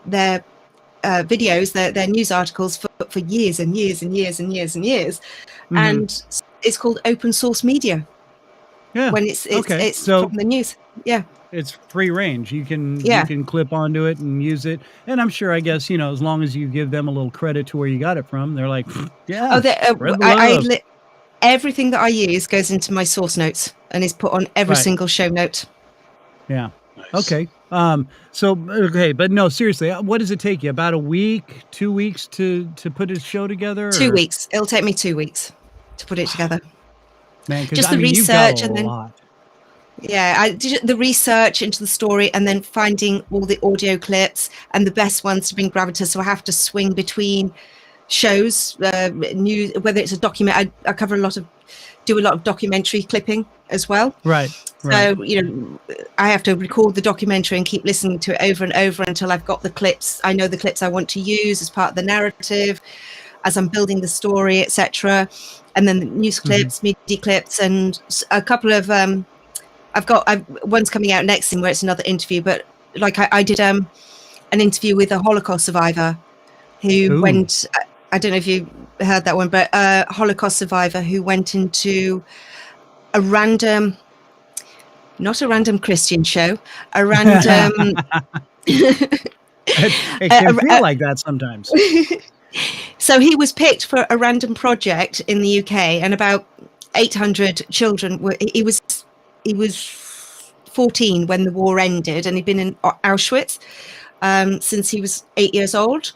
videos, their news articles for years and years and years and years and years. And it's called open source media. Yeah. When it's so from the news. Yeah. It's free range. You can clip onto it and use it. And I'm sure, I guess, as long as you give them a little credit to where you got it from, they're like, yeah. Everything that I use goes into my source notes and is put on every single show note. Yeah. Nice. Okay. But no, seriously, what does it take you? About a week, 2 weeks to put a show together? 2 weeks. It'll take me 2 weeks to put it together. Man, just the research and then. I did the research into the story and then finding all the audio clips and the best ones to bring gravitas. So I have to swing between shows, news, whether it's a document. I do a lot of documentary clipping as well. Right. So, I have to record the documentary and keep listening to it over and over until I've got the clips. I know the clips I want to use as part of the narrative, as I'm building the story, etc. And then the news clips, media clips, and a couple of one's coming out next thing where it's another interview, but like I did an interview with a Holocaust survivor who went, I don't know if you heard that one, but a Holocaust survivor who went into not a random Christian show, a random it can feel like that sometimes. So he was picked for a random project in the UK, and about 800 children he was 14 when the war ended, and he'd been in Auschwitz since he was 8 years old.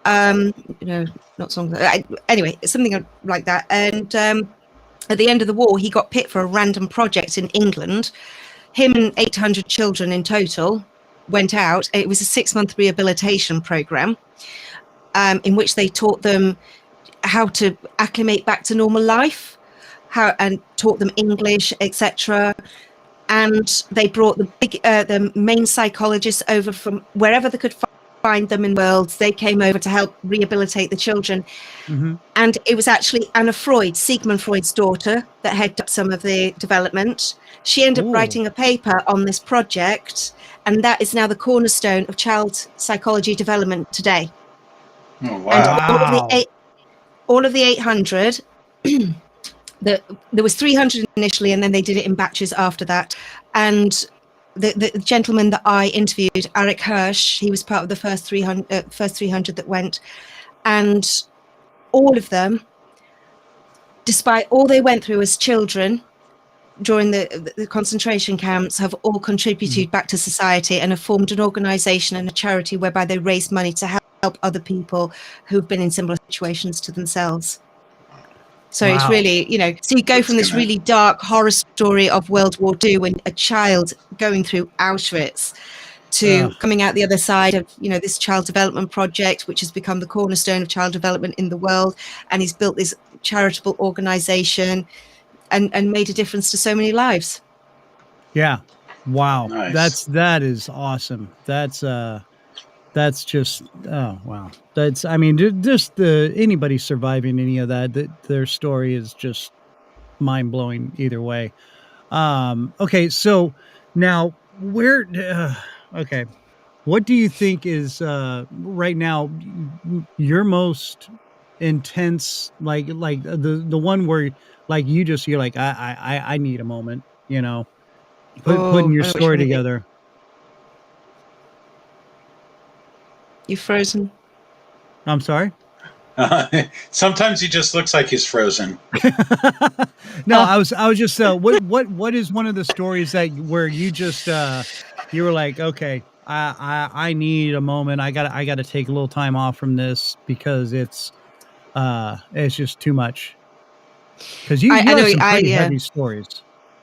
Not so long ago. Anyway, something like that. And at the end of the war, he got picked for a random project in England. Him and 800 children in total went out. It was a 6-month rehabilitation program in which they taught them how to acclimate back to normal life, and taught them English, etc. And they brought the main psychologists over from wherever they could find them in the world. They came over to help rehabilitate the children. Mm-hmm. And it was actually Anna Freud, Sigmund Freud's daughter, that headed up some of the development. She ended up writing a paper on this project, and that is now the cornerstone of child psychology development today. Oh, wow. And all of the 800, there was 300 initially, and then they did it in batches after that. And the gentleman that I interviewed, Eric Hirsch, he was part of the first 300 that went, and all of them, despite all they went through as children during the concentration camps, have all contributed back to society and have formed an organization and a charity whereby they raise money to help other people who've been in similar situations to themselves. So it's really, so you go from this really dark horror story of World War II and a child going through Auschwitz to coming out the other side of, this child development project, which has become the cornerstone of child development in the world. And he's built this charitable organization and made a difference to so many lives. Yeah. Wow. Nice. That is awesome. That's just, oh, wow. Just anybody surviving any of that, their story is just mind blowing either way. Okay. So now okay. What do you think is, right now your most intense, like the one where you're like, I need a moment, putting your story together. You frozen? I'm sorry. Sometimes he just looks like he's frozen. No, I was just what is one of the stories where you just you were like, okay, I need a moment. I gotta take a little time off from this because it's just too much. Because you have some pretty heavy stories.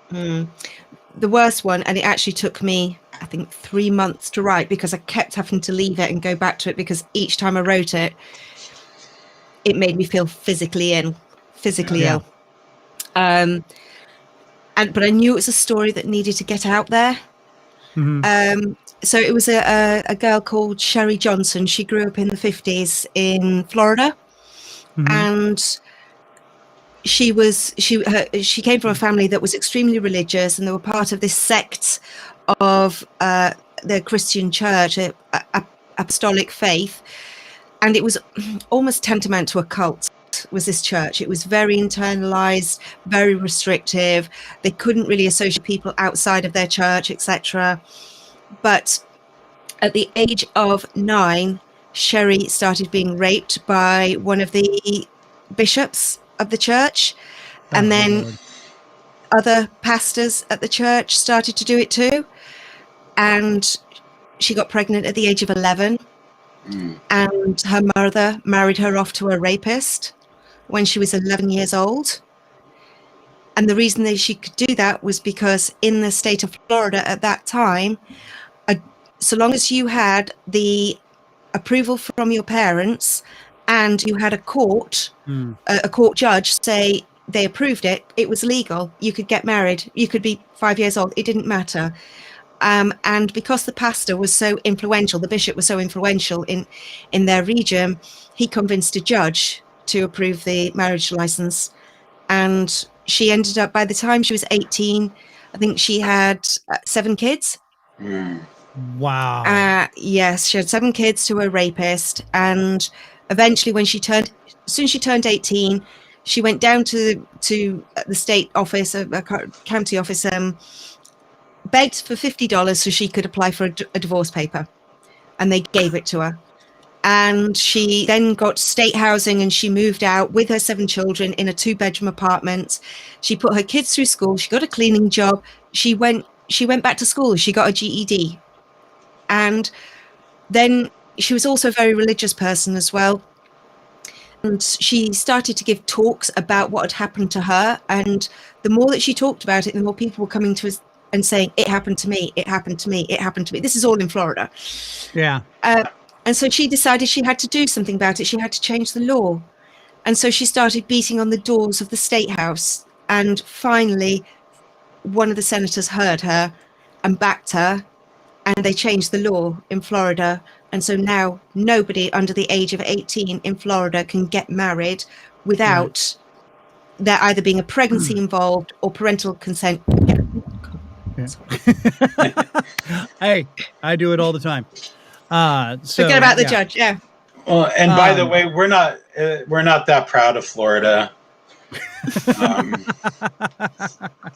The worst one, and it actually took me, I think, 3 months to write because I kept having to leave it and go back to it because each time I wrote it, it made me feel physically ill. But I knew it was a story that needed to get out there. Mm-hmm. So it was a girl called Sherry Johnson. She grew up in the 50s in Florida, and she came from a family that was extremely religious, and they were part of this sect of the Christian church, apostolic faith, and it was almost tantamount to a cult. Was this church? It was very internalized, very restrictive. They couldn't really associate people outside of their church, etc. But at the age of 9, Sherry started being raped by one of the bishops of the church, and then other pastors at the church started to do it too. And she got pregnant at the age of 11, and her mother married her off to a rapist when she was 11 years old. And the reason that she could do that was because in the state of Florida at that time, so long as you had the approval from your parents and you had a court judge say they approved it, it was legal. You could get married. You could be 5 years old. It didn't matter. And because the pastor was so influential, the bishop was so influential in their region, he convinced a judge to approve the marriage license. And she ended up, by the time she was 18, I think she had 7 kids. Wow. Yes, she had 7 kids to a rapist. And eventually as soon as she turned 18, she went down to the state office, county office, begged for $50 so she could apply for a divorce paper. And they gave it to her. And she then got state housing, and she moved out with her 7 children in a 2-bedroom apartment. She put her kids through school. She got a cleaning job. She went back to school. She got a GED. And then she was also a very religious person as well. And she started to give talks about what had happened to her. And the more that she talked about it, the more people were coming to us and saying, it happened to me, it happened to me, it happened to me. This is all in Florida. Yeah. And so she decided she had to do something about it. She had to change the law. And so she started beating on the doors of the state house. And finally, one of the senators heard her and backed her. And they changed the law in Florida. And so now nobody under the age of 18 in Florida can get married without there either being a pregnancy involved or parental consent. Yeah. Hey, I do it all the time. So forget about the judge. Yeah. Well, and by the way, we're not that proud of Florida. It's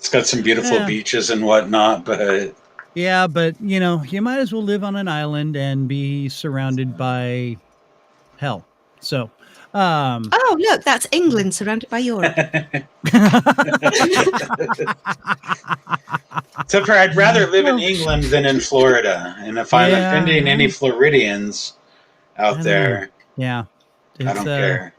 got some beautiful beaches and whatnot, but you might as well live on an island and be surrounded by hell. So, oh, look, that's England surrounded by Europe. Except for I'd rather live in England than in Florida. And if I'm offending any Floridians out there, I don't care.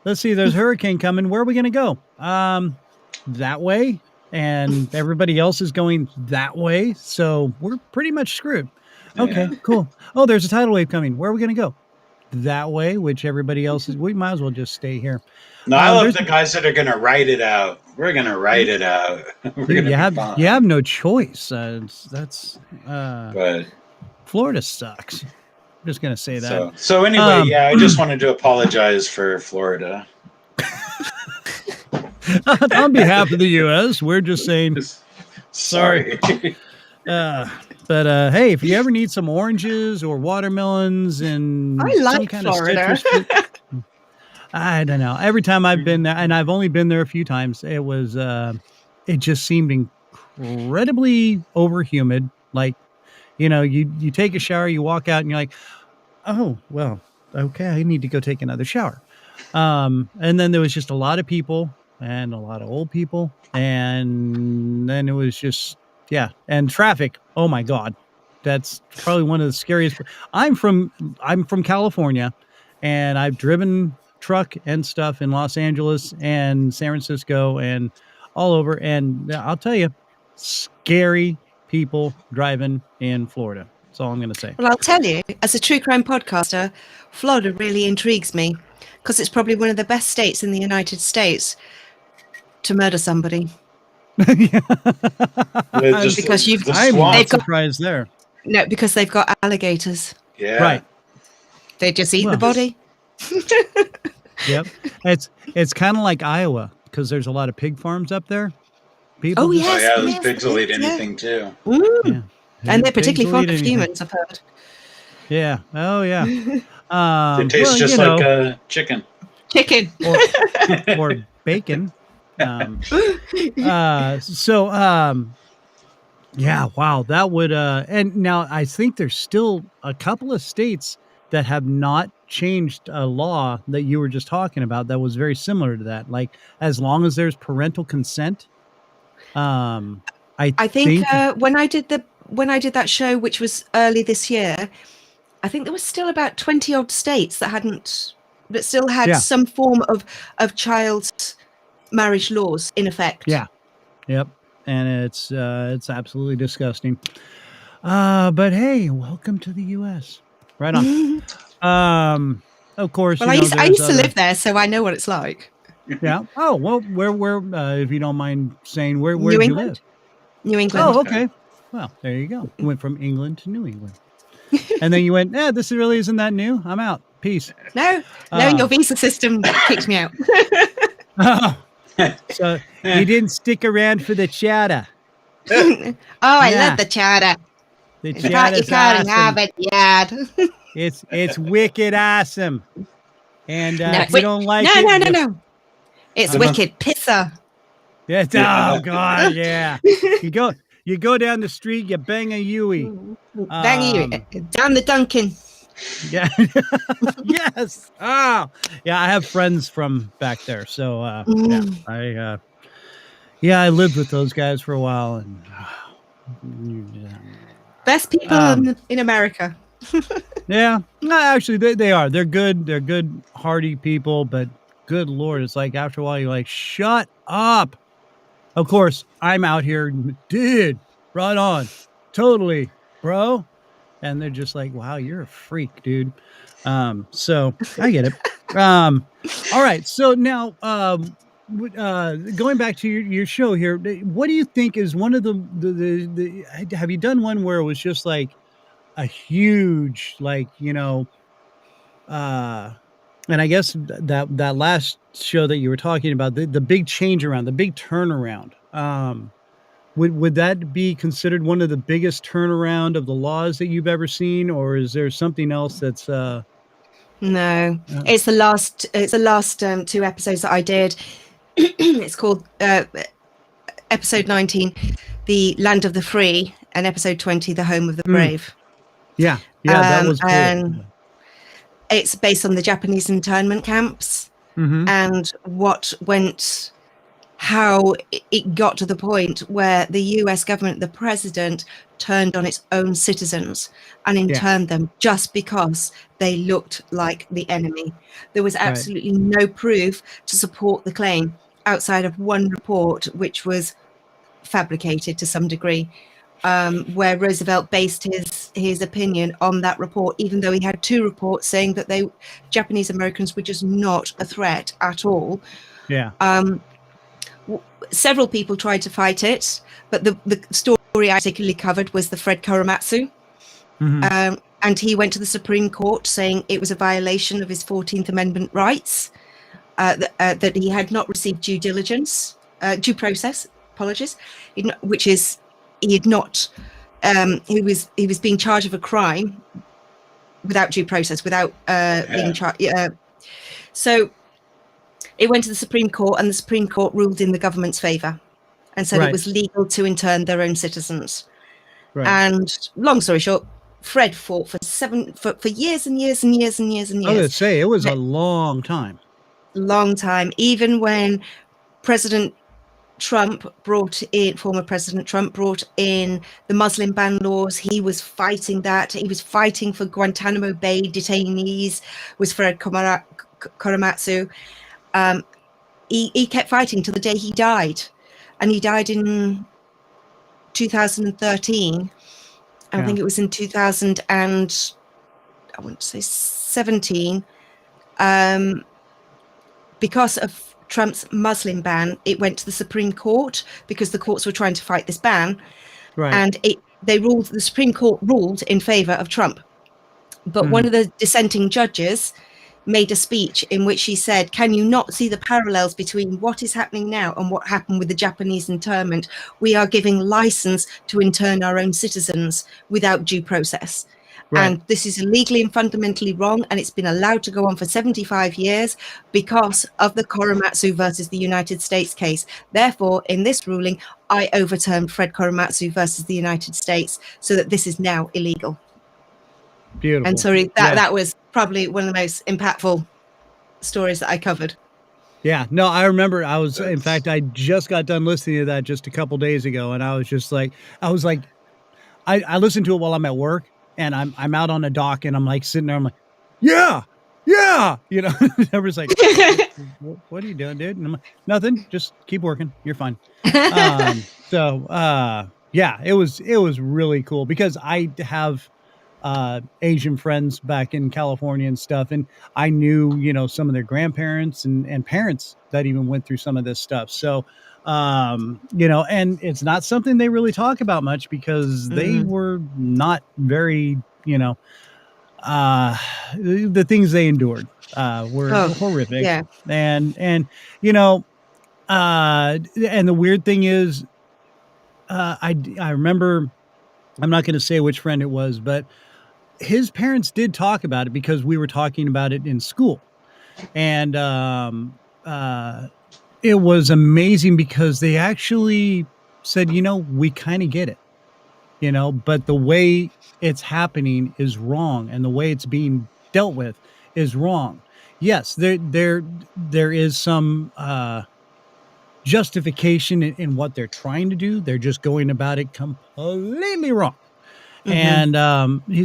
Let's see, there's a hurricane coming. Where are we going to go? That way. And everybody else is going that way. So we're pretty much screwed. Okay, cool. Oh, there's a tidal wave coming. Where are we going to go? That way, which everybody else is. We might as well just stay here. No, I love the guys that are going to write it out. We're going to write it out. Dude, you have no choice. But Florida sucks. I'm just going to say that. So anyway, I just wanted to apologize for Florida. On behalf of the U.S., we're just saying sorry. But hey, if you ever need some oranges or watermelons and I like some kind Florida. of citrus fruit, I don't know. Every time I've been there, and I've only been there a few times, it was it just seemed incredibly over humid. Like, you take a shower, you walk out, and you're like, oh well, okay, I need to go take another shower. And then there was just a lot of people and a lot of old people, and then it was just and traffic. Oh my God, that's probably one of the scariest. I'm from California, and I've driven truck and stuff in Los Angeles and San Francisco and all over, and I'll tell you, scary people driving in Florida. That's all I'm going to say. Well, I'll tell you, as a true crime podcaster, Florida really intrigues me because it's probably one of the best states in the United States to murder somebody. Because I'm not surprised there. No, because they've got alligators. Yeah. Right. They just eat the body. Yep. It's kind of like Iowa because there's a lot of pig farms up there. People. Oh yes. Those pigs will eat anything too. Yeah. And they're particularly fond of humans, I've heard. Yeah. Oh yeah. It tastes just like chicken. Chicken. Or bacon. Wow, that would and now I think there's still a couple of states that have not changed a law that you were just talking about that was very similar to that, like as long as there's parental consent. I think when I did that show, which was early this year, I think there was still about 20 odd states that still had some form of child's marriage laws in effect. Yep. And it's absolutely disgusting. But hey, welcome to the US. Right on. Of course. Well, I used to live there, so I know what it's like. Yeah. Oh well, where if you don't mind saying where New do you England. live? New England. Oh, okay. Well, there you go. You went from England to New England, and then you went. This really isn't that new. I'm out. Peace. No, your visa system kicked me out. Oh. So you didn't stick around for the chatter. I love the chatter. The chatter's you can't awesome. have it yet. It's wicked awesome. And if you don't like it, no. It's wicked pisser. Yes. Oh God, yeah. You go down the street, you bang a Yui. Bang a Yui. Down the Duncan. Yeah. Yes. Oh, yeah. I have friends from back there, so I lived with those guys for a while, and best people in America. Yeah, no, actually, they are. They're good. They're good, hearty people, but good Lord, it's like after a while, you're like, shut up. Of course, I'm out here, dude. Right on, totally, bro. And they're just like, wow, you're a freak, dude. So I get it. All right. So now, going back to your show here, what do you think is one of the have you done one where it was just like a huge, like, uh, and I guess that last show that you were talking about, the big change around, the big turnaround, would that be considered one of the biggest turnaround of the laws that you've ever seen, or is there something else that's No, it's the last. It's the last 2 episodes that I did. It's called episode 19, "The Land of the Free," and episode 20, "The Home of the Brave." Yeah, that was cool. And it's based on the Japanese internment camps and how it got to the point where the US government, the president, turned on its own citizens and interned them just because they looked like the enemy. There was absolutely no proof to support the claim outside of one report, which was fabricated to some degree, where Roosevelt based his opinion on that report, even though he had 2 reports saying that Japanese Americans were just not a threat at all. Several people tried to fight it, but the story I particularly covered was the Fred Korematsu. And he went to the Supreme Court saying it was a violation of his 14th Amendment rights, that he had not received due process, which is he was being charged of a crime without due process, without being charged. So it went to the Supreme Court, and the Supreme Court ruled in the government's favor and said it was legal to intern their own citizens. And long story short, Fred fought for years and years and years and years and years. I was going to say, it was a long time. Long time. Even when former President Trump brought in the Muslim ban laws, he was fighting that. He was fighting for Guantanamo Bay detainees, was Fred Korematsu. He kept fighting till the day he died, and he died in 2013. I think it was in 2017. Because of Trump's Muslim ban, it went to the Supreme Court because the courts were trying to fight this ban, and the Supreme Court ruled in favor of Trump. But one of the dissenting judges made a speech in which she said, "Can you not see the parallels between what is happening now and what happened with the Japanese internment? We are giving license to intern our own citizens without due process. And this is illegally and fundamentally wrong, and it's been allowed to go on for 75 years because of the Korematsu versus the United States case. Therefore, in this ruling, I overturned Fred Korematsu versus the United States so that this is now illegal." Beautiful. And sorry, that was probably one of the most impactful stories that I covered. Yeah, no, I remember in fact, I just got done listening to that just a couple days ago, and I was like, I listened to it while I'm at work, and I'm out on a dock, and I'm like sitting there, I'm like, yeah, everybody's like, what are you doing, dude? And I'm like, nothing, just keep working, you're fine. Yeah, it was really cool because I have Asian friends back in California and stuff, and I knew some of their grandparents and parents that even went through some of this stuff. So and it's not something they really talk about much because they were not very the things they endured were horrific. And and the weird thing is I remember, I'm not going to say which friend it was, but his parents did talk about it because we were talking about it in school. And it was amazing because they actually said, we kind of get it, but the way it's happening is wrong. And the way it's being dealt with is wrong. Yes, there is some justification in what they're trying to do. They're just going about it completely wrong. And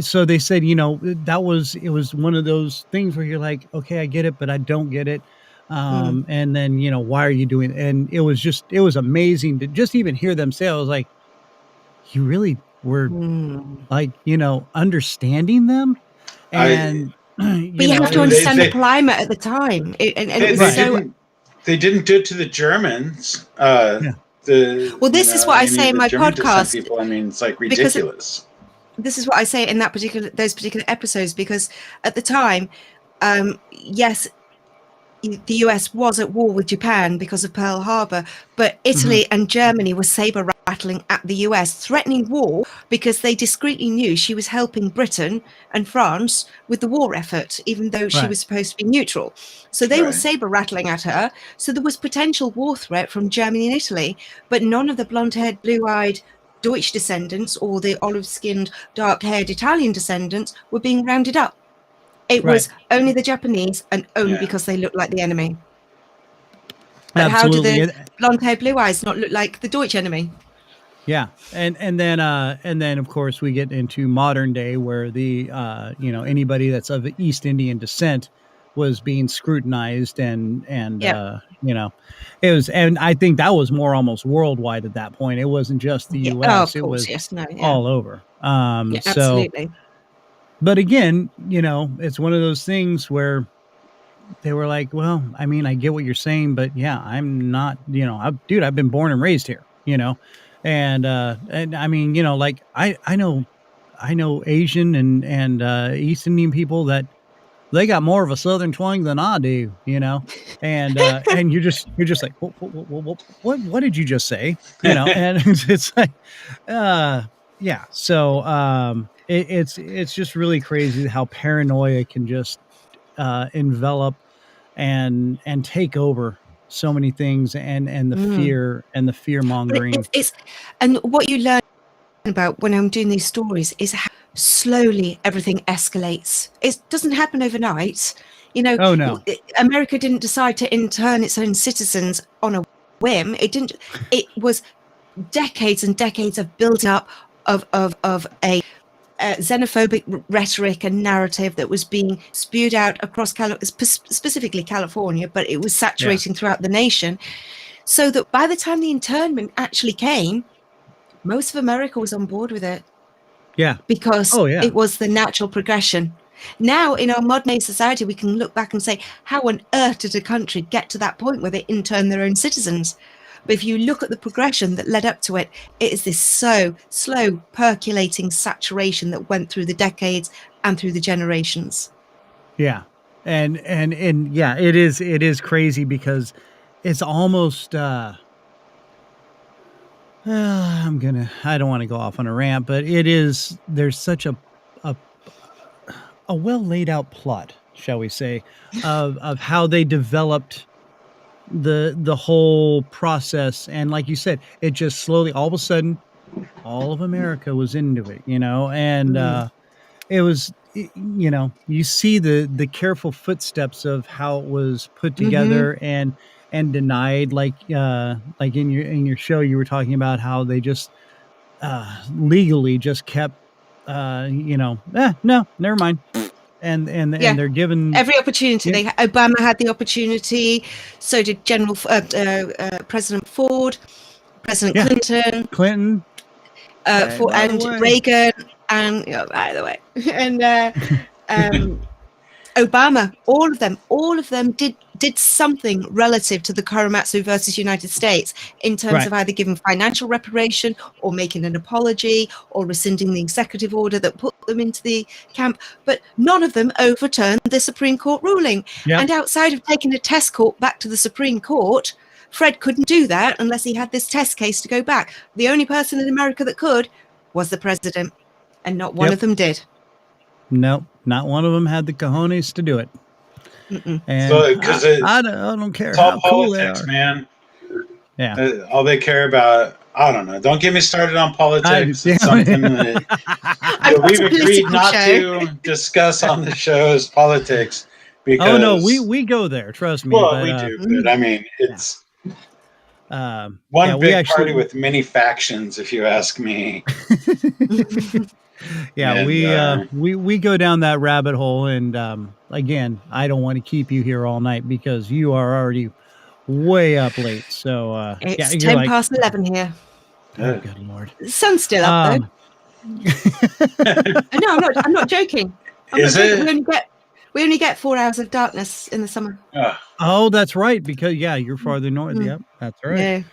so they said, it was one of those things where you're like, okay, I get it, but I don't get it. And then, why are you doing it? And it was amazing to just even hear them say, I was like, you really were like, understanding them. And But you have to understand the climate at the time, they didn't do it to the Germans. This is what I say in my podcast. People, I mean, it's like ridiculous. This is what I say in those particular episodes, because at the time, yes, the US was at war with Japan because of Pearl Harbor, but Italy and Germany were saber rattling at the US, threatening war because they discreetly knew she was helping Britain and France with the war effort, even though she was supposed to be neutral. So they were saber rattling at her. So there was potential war threat from Germany and Italy, but none of the blonde-haired, blue-eyed Deutsch descendants or the olive-skinned, dark-haired Italian descendants were being rounded up. It was only the Japanese, and only because they looked like the enemy. But how do the blonde-haired, blue eyes not look like the Deutsch enemy? Yeah, and then of course we get into modern day where the anybody that's of East Indian descent was being scrutinized and it was, and I think that was more almost worldwide at that point. It wasn't just the U.S. It was all over. Absolutely. But again, it's one of those things where they were like, well, I mean, I get what you're saying, but yeah, I'm not, I've been born and raised here, and I mean, like I know Asian and East Indian people that they got more of a Southern twang than I do, and you're just like, what did you just say? And it's like, yeah. So, it's just really crazy how paranoia can just envelop and take over so many things, and the fear mongering. And what you learn about when I'm doing these stories is how slowly everything escalates. It doesn't happen overnight. Oh no, America didn't decide to intern its own citizens on a whim. It was decades and decades of build up of a xenophobic rhetoric and narrative that was being spewed out across specifically California, but it was saturating throughout the nation, so that by the time the internment actually came, most of America was on board with it. Yeah, because it was the natural progression. Now, in our modern day society, we can look back and say, how on earth did a country get to that point where they intern their own citizens? But if you look at the progression that led up to it, it is this so slow percolating saturation that went through the decades and through the generations. Yeah. And yeah, it is crazy because it's almost, I don't want to go off on a rant, but there's such a well laid out plot, shall we say, of how they developed the whole process. And like you said, it just slowly, all of a sudden, all of America was into it, and it was, you see the careful footsteps of how it was put together and denied, like in your show, you were talking about how they just legally just kept, no, never mind. And they're given every opportunity. Obama had the opportunity. So did President Ford, President Clinton, and Reagan, and by the way, and Obama. All of them did something relative to the Korematsu versus United States in terms of either giving financial reparation or making an apology or rescinding the executive order that put them into the camp. But none of them overturned the Supreme Court ruling. Yep. And outside of taking a test court back to the Supreme Court, Fred couldn't do that unless he had this test case to go back. The only person in America that could was the president, and not one of them did. No, not one of them had the cojones to do it. And so, because I don't care it's all how politics, cool they are. man. Yeah, all they care about. I don't know. Don't get me started on politics. It's something that we've agreed not to discuss on the show is politics. Because we go there. Trust me. Well, we do, but I mean, it's one big party with many factions, if you ask me. Yeah, and, we go down that rabbit hole, and again, I don't want to keep you here all night because you are already way up late. So it's 10 past 11 here. Oh, good Lord! The sun's still up though. No, I'm not joking. Is it? We only get 4 hours of darkness in the summer. Oh, that's right. Because you're farther north. Mm. Yep, that's right.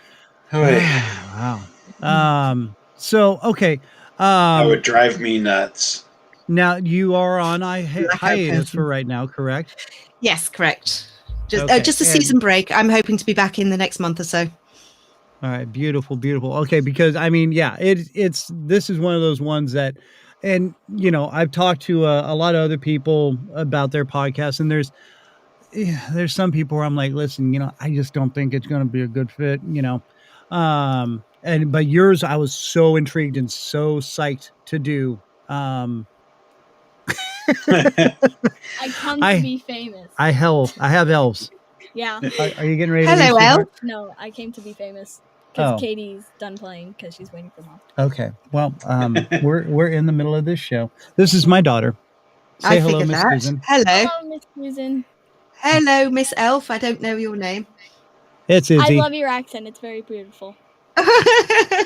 Yeah. Wow. So okay. That would drive me nuts. Now you are on Blackout hiatus for curtain. right now, correct? Yes, correct. Okay, Just a and- season break. I'm hoping to be back in the next month or so. All right, beautiful, beautiful. Okay, because I mean, it's this is one of those ones that, and I've talked to a lot of other people about their podcasts, and there's some people where I'm like, listen, I just don't think it's going to be a good fit, but yours, I was so intrigued and so psyched to do. I come to be famous. I have elves. Yeah. Are you getting ready to Hello, leave, sweetheart? No, I came to be famous because Oh. Katie's done playing because she's waiting for mom. Okay. Well, we're in the middle of this show. This is my daughter. Say I hello, figured Miss that. Susan. Hello. Hello, Miss Susan. Hello, Miss Elf. I don't know your name. It's I Izzy. love your accent. It's very beautiful.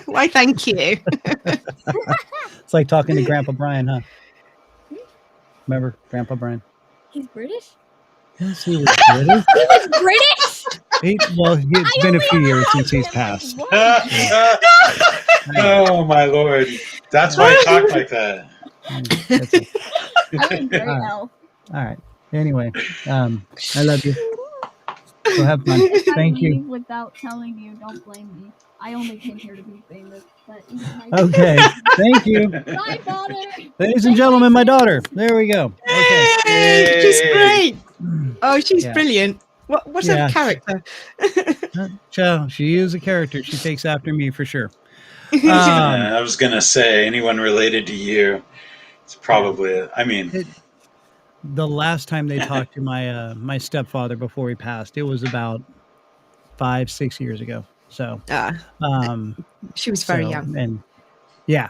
Why, thank you. It's like talking to Grandpa Brian, huh? Remember Grandpa Brian? He's British? Yes, he was British. He was British? It's been a few years since he's passed. Oh my lord! That's why I talk like that. That's it. I'm a great All right. elf. All right. Anyway, I love you. So have fun. If I Thank you. leave without telling you, don't blame me. I only came here to be famous. But Okay. Thank you. Bye, daughter. Ladies and gentlemen, my daughter. There we go. Okay. Hey, she's great. Oh, she's Yeah. brilliant. What Yeah. a character. She is a character. She takes after me for sure. I was gonna say anyone related to you. It's probably. The last time they talked to my stepfather before he passed, it was about 5-6 years ago. So, She was very young. and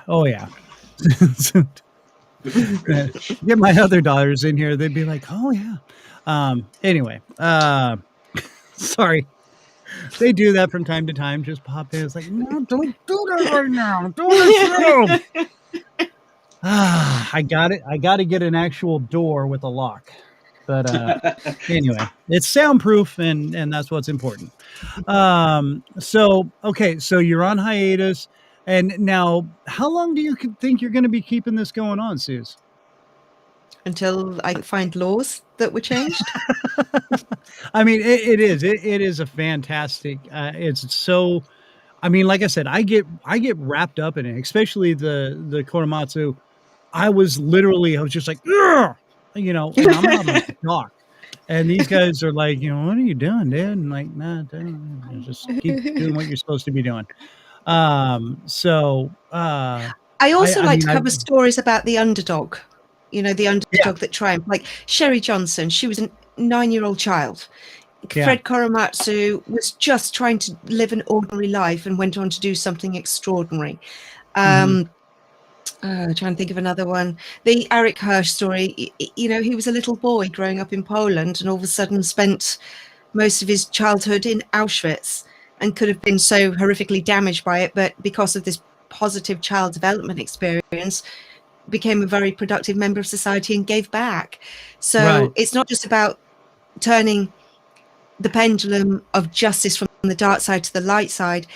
oh yeah. Get my other daughters in here, they'd be like, oh yeah. Anyway, sorry. They do that from time to time. Just pop in. It's like, no, don't do that right now. Don't I got it. I got to get an actual door with a lock. But anyway, it's soundproof, and that's what's important. So you're on hiatus, and now how long do you think you're going to be keeping this going on, Suze? Until I find laws that were changed. I mean, it is a fantastic. It's so. I mean, like I said, I get wrapped up in it, especially the Korematsu. I was just like, ugh! And I'm out like a dog. And these guys are like, what are you doing, dude? And like, nah, just keep doing what you're supposed to be doing. I also like to cover I- stories about the underdog. The underdog that triumphed. Like Sherry Johnson, she was a 9-year-old child. Yeah. Fred Korematsu was just trying to live an ordinary life and went on to do something extraordinary. Trying to think of another one. The Eric Hirsch story, he was a little boy growing up in Poland and all of a sudden spent most of his childhood in Auschwitz and could have been so horrifically damaged by it, but because of this positive child development experience, became a very productive member of society and gave back. So Right. It's not just about turning the pendulum of justice from the dark side to the light side.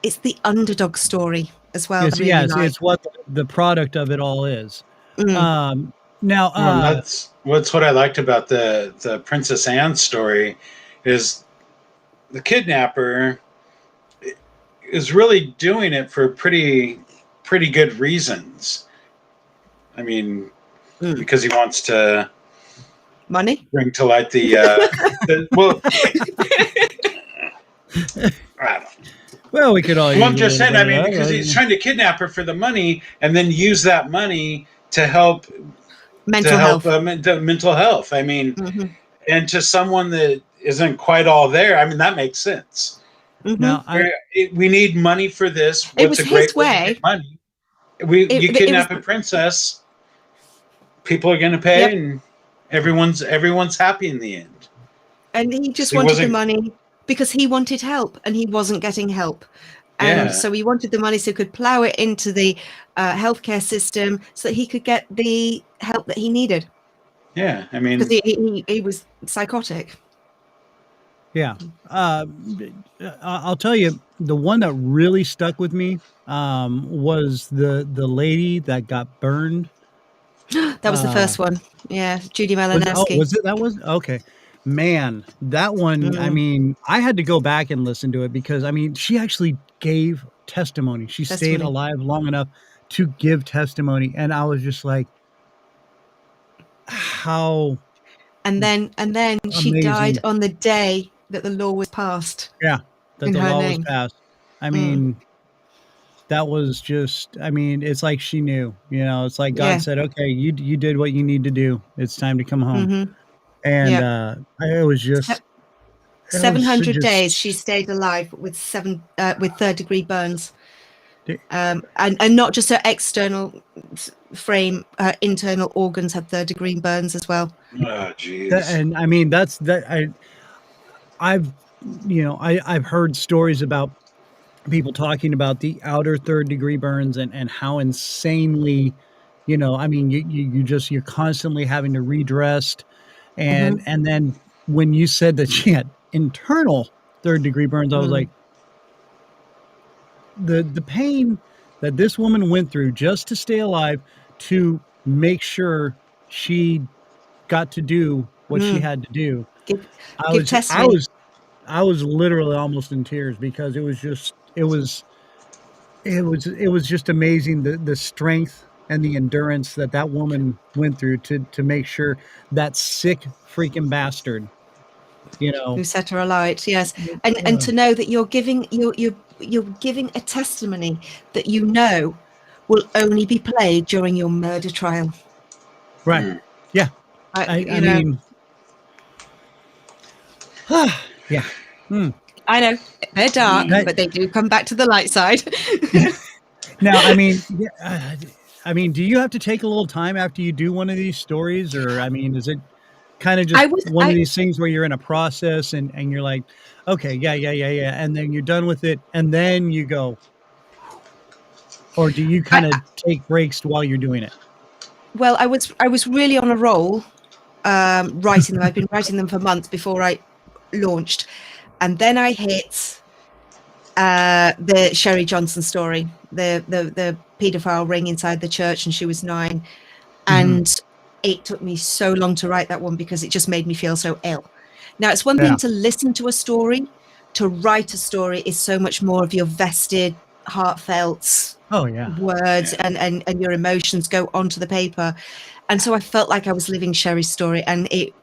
It's the underdog story as well. It's what the product of it all is. Mm. That's what I liked about the Princess Anne story is the kidnapper is really doing it for pretty good reasons. I mean, because he wants to Money? bring to light the I don't know. Well, we could all. Well, I'm just saying. I mean, because he's trying to kidnap her for the money, and then use that money to help Mental health. Mental health. I mean, and to someone that isn't quite all there. I mean, that makes sense. Now, We need money for this. It was his way. Money. You kidnap a princess. People are going to pay, and everyone's happy in the end. And he just wanted the money because he wanted help, and he wasn't getting help. And so he wanted the money so he could plow it into the healthcare system so that he could get the help that he needed. Yeah, I because mean, he was psychotic. Yeah. I'll tell you, the one that really stuck with me was the lady that got burned. That was the Uh, first one. Yeah, Judy was Malinowski. it that was okay? Man, that one. I Mm, mean, I had to go back and listen to it because I mean, she actually gave testimony. She stayed testimony. alive long enough to give testimony, and I was just like, how And then she died amazing! on the day that the law was passed Yeah, that in the her law was name. passed. I Mm, mean, that was just I mean, it's like she knew, it's like God yeah. said, "Okay, you did what you need to do. It's time to come home." Hmm. And, Yeah. it was just it was so 700 days she just stayed alive with with third degree burns, d and not just her external frame, her internal organs had third degree burns as well. oh, jeez. and I mean, that's that I've I've heard stories about people talking about the outer third degree burns and how insanely, I mean, you're constantly having to redressed. Hmm. And then when you said that she had internal third degree burns, I was Mm, like, the pain that this woman went through just to stay alive, to make sure she got to do what she mm. had to do. Give I give was I testimony. was I was literally almost in tears because it was just amazing the strength and the endurance that that woman went through to make sure that sick freaking bastard, you Who know. set her alight? Yes, and Uh, to know that you're giving a testimony that you know will only be played during your murder trial. right. Mm. Yeah. I, I you know, mean, yeah. Mm. I know they're dark, That but they do come back to the light side. now, I mean, yeah, I mean, do you have to take a little time after you do one of these stories, or I mean, is it kinda I just was one of I these things where you're in a process and you're like, "Okay, yeah, yeah, yeah, yeah," and then you're done with it, and then you go, or do you I kinda take breaks while you're doing it? well, I was really on a roll, writing them. I've been writing them for months before I launched, and then I hit the Sherry Johnson story, the paedophile ring inside the church, and she was 9, Mhm. and it took me so long to write that one because it just made me feel so ill. Now, it's one Yeah. thing to listen to a story; to write a story is so much more of your vested, heartfelt Oh, yeah. words, Yeah. and your emotions go onto the paper. And so I felt like I was living Sherry's story, and it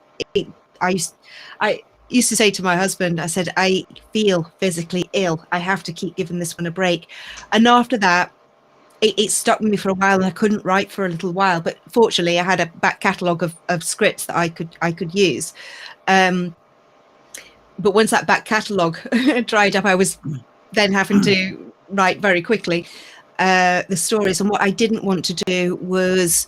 I used I used to say to my husband, I said, I feel physically ill. I have to keep giving this one a break. And after that, it stuck with me for a while, and I couldn't write for a little while. But fortunately, I had a back catalogue of scripts that I could use. Um, but once that back catalogue dried up, I was then having to write very quickly the stories. And what I didn't want to do was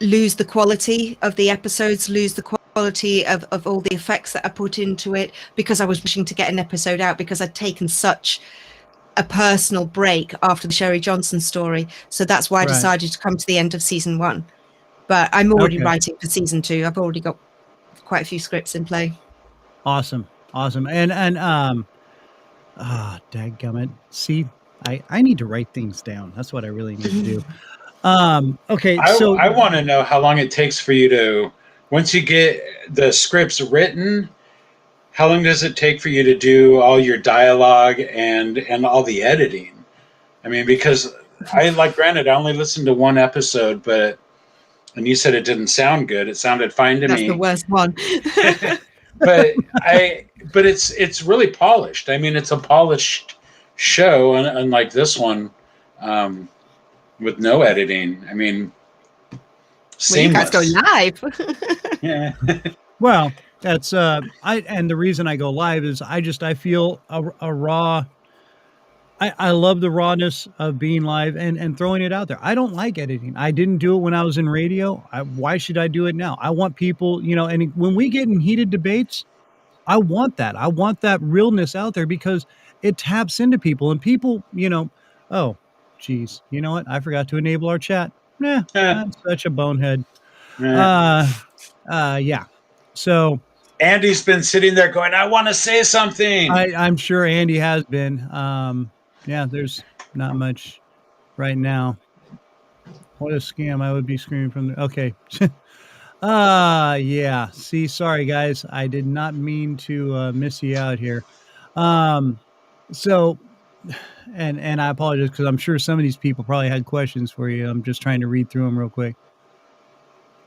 lose the quality of the episodes, lose the quality of all the effects that I put into it, because I was wishing to get an episode out, because I'd taken such a personal break after the Sherry Johnson story. So that's why I Right. decided to come to the end of season 1. But I'm already Okay. writing for season 2. I've already got quite a few scripts in play. Awesome. Awesome. Dadgummit. See, I need to write things down. That's what I really need to do. Okay, so I want to know how long it takes for you to, once you get the scripts written, how long does it take for you to do all your dialogue and all the editing? I mean, because granted, I only listened to one episode, but and you said it didn't sound good. It sounded fine to That's the me. worst one. but but it's really polished. I mean, it's a polished show, unlike this one, um, with no editing. I mean, Well, you guys go seamless. live. Yeah. well, that's and the reason I go live is I feel a raw. I love the rawness of being live and throwing it out there. I don't like editing. I didn't do it when I was in radio. Why should I do it now? I want people, and when we get in heated debates, I want that. I want that realness out there because it taps into people and people, oh, geez, you know what? I forgot to enable our chat. Yeah, Eh, I'm such a bonehead. eh. Yeah. So Andy's been sitting there going, I want to say something. I'm sure Andy has been. Yeah, there's not much right now. What a scam! I would be screaming from the. Okay. Yeah. See, sorry guys, I did not mean to miss you out here. Um, so, and I apologize because I'm sure some of these people probably had questions for you. I'm just trying to read through them real quick.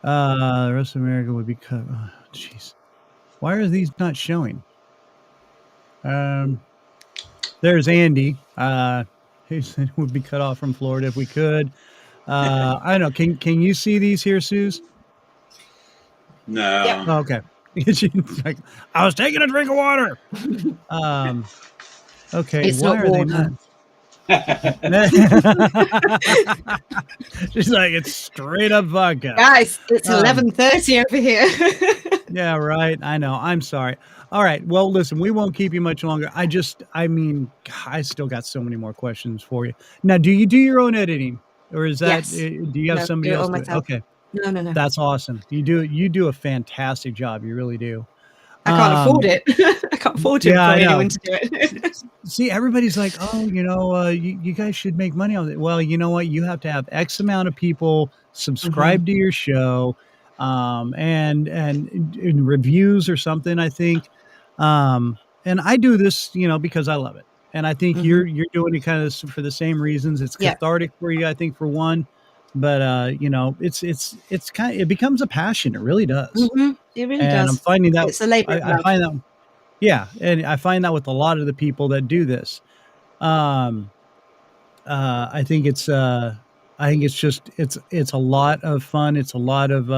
The rest of America would be cut. Oh, jeez, why are these not showing? Um, there's Andy. He said it would be cut off from Florida if we could. I don't know. Can you see these here, Suze? No. Oh, okay. She's like, I was taking a drink of water. Okay, It's why not are they water. not? She's like, it's straight up vodka. Guys, it's Um, 11:30 over here. Yeah, right. I know. I'm sorry. All right. Well, listen, we won't keep you much longer. I mean, I still got so many more questions for you. Now, do you do your own editing, or is that Yes. do you have No, somebody do it else all do it? myself. Okay, No. that's awesome. You do a fantastic job. You really do. I can't afford it. I can't afford to Yeah, I employ know. anyone to do it. See, everybody's like, oh, you guys should make money on it. Well, you know what? You have to have X amount of people subscribe to your show, and reviews or something. I think, and I do this, because I love it, and I think Mhm. you're doing it kind of for the same reasons. It's Yeah. cathartic for you, I think, for one, but it becomes a passion. It really does, It really and I'm does. finding that It's a labor of I love. find that. Yeah, and I find that with a lot of the people that do this. Um, I think it's just it's a lot of fun. It's a lot of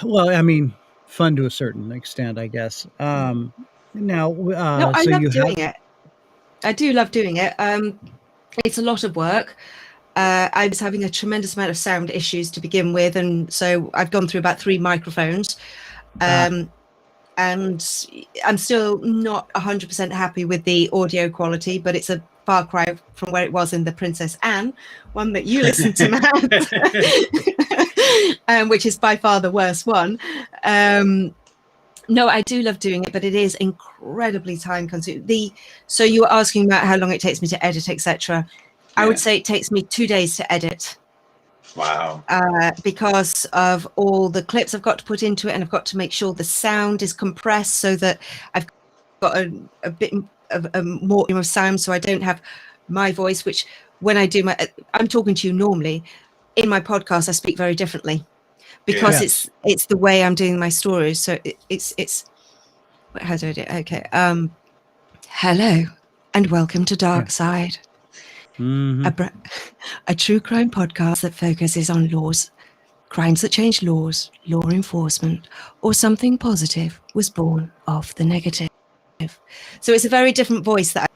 well, I mean, fun to a certain extent, I guess. Now, No, I so love you have doing it. I do love doing it. It's a lot of work. I was having a tremendous amount of sound issues to begin with, and so I've gone through about 3 microphones. And I'm still not 100% happy with the audio quality, but it's a far cry from where it was in the Princess Anne one that you listened to, Matt, which is by far the worst one. No, I do love doing it, but it is incredibly time consuming. So you were asking about how long it takes me to edit, etc. I would Yeah. say it takes me 2 days to edit. Wow. Because of all the clips I've got to put into it, and I've got to make sure the sound is compressed so that I've got a bit of more sound, so I don't have my voice, which when I do I'm talking to you normally. In my podcast, I speak very differently because Yes. it's the way I'm doing my stories. So it's how do I do it? Okay. Hello and welcome to Dark Side. Mhm. A true crime podcast that focuses on laws, crimes that change laws, law enforcement, or something positive was born of the negative. So it's a very different voice that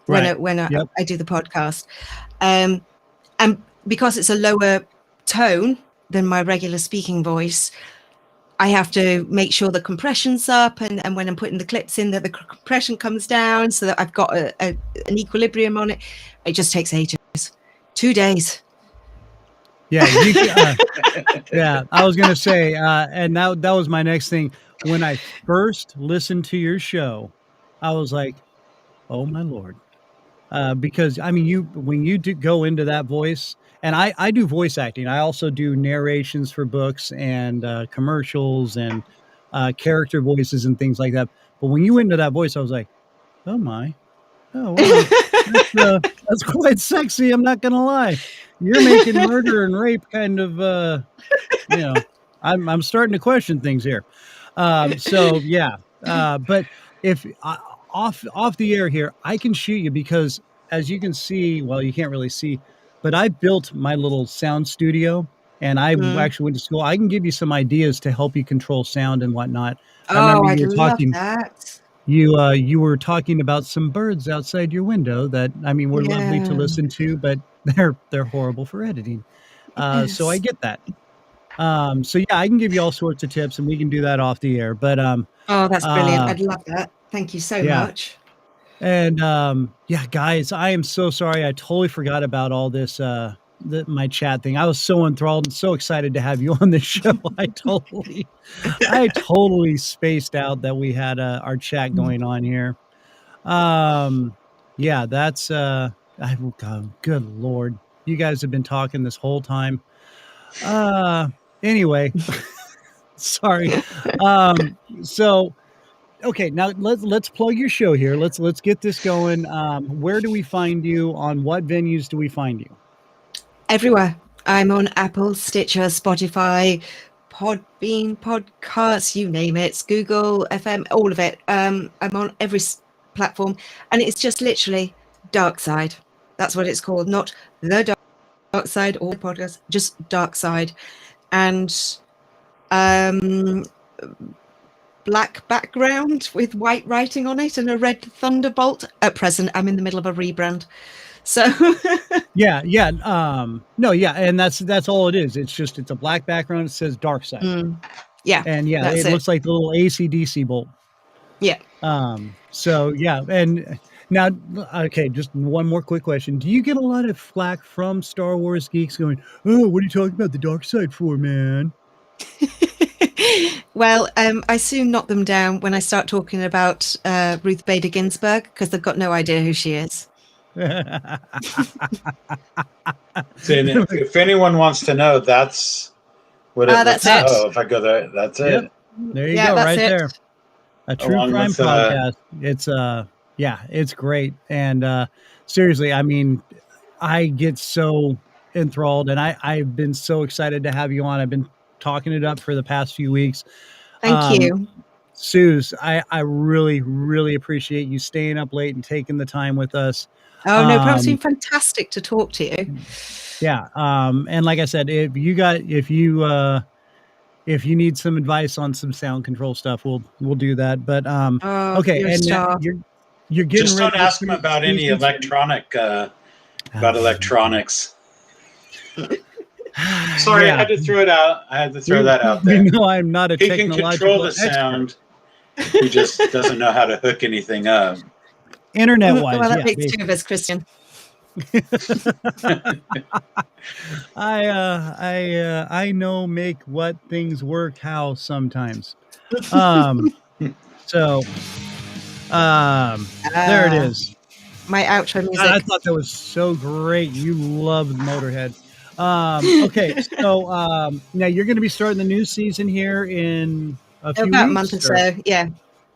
when Yep. I do the podcast, and because it's a lower tone than my regular speaking voice, I have to make sure the compression's up, and when I'm putting the clips in, that the compression comes down so that I've got an equilibrium on it. It just takes ages. 2 days. Yeah, yeah. I was gonna say, and that was my next thing. When I first listened to your show, I was like, "Oh my lord." Because I mean, when you do go into that voice, and I do voice acting. I also do narrations for books and commercials and character voices and things like that. But when you went into that voice, I was like, oh my, oh wow, that's quite sexy. I'm not gonna lie. You're making murder and rape kind of you know. I'm starting to question things here. So yeah, but if off the air here, I can shoot you because as you can see, well, you can't really see, but I built my little sound studio and I Mm. actually went to school. I can give you some ideas to help you control sound and whatnot. I Oh, remember I'd you were love talking. that. You were talking about some birds outside your window that I mean were lovely to Yeah. listen to, but they're horrible for editing. So I Yes. get that. So yeah, I can give you all sorts of tips and we can do that off the air. But Oh, that's brilliant. uh I'd love that. Thank you so yeah. much. And yeah, guys, I am so sorry. I totally forgot about all this my chat thing. I was so enthralled and so excited to have you on the show. I totally spaced out that we had our chat going on here. Yeah, that's God, good Lord. You guys have been talking this whole time. Anyway, sorry. So okay, now let's plug your show here. Let's get this going. Where do we find you? On what venues do we find you? Everywhere. I'm on Apple, Stitcher, Spotify, Podbean, podcasts, you name it, Google, FM, all of it. I'm on every platform, and it's just literally Dark Side. That's what it's called, not the Dark Side or the podcast, just Dark Side. And black background with white writing on it and a red thunderbolt. At present, I'm in the middle of a rebrand. So yeah. No, yeah, and that's all it is. It's a black background. It says Dark Side. Yeah. And yeah, it looks like the little AC/DC bolt. Yeah. So yeah, and now, okay, just one more quick question. Do you get a lot of flack from Star Wars geeks going, "Oh, what are you talking about the dark side for, man?" Well, I soon knock them down when I start talking about Ruth Bader Ginsburg, because they've got no idea who she is. If anyone wants to know, that's what it looks like. Oh, if I go there, that's it. Yep. There you go, right there. A true crime podcast. It's it's great. And seriously, I mean, I get so enthralled, and I've been so excited to have you on. I've been talking it up for the past few weeks. Thank you. Suze, I really, really appreciate you staying up late and taking the time with us. Oh, no problem. It's been fantastic to talk to you. Yeah. And like I said, if you need some advice on some sound control stuff, we'll do that. But okay. And you're getting just don't ask him about any electronics. Sorry, I had to throw it out. I had to throw that out there. You know, I'm not a technological He can control the sound. He just doesn't know how to hook anything up. Internet-wise, well, that makes two of us, Christian. I know make what things work how sometimes. So there it is. My outro music. I thought that was so great. You loved Motorhead. Okay, so now you're going to be starting the new season here in a few weeks, a month or so. Yeah,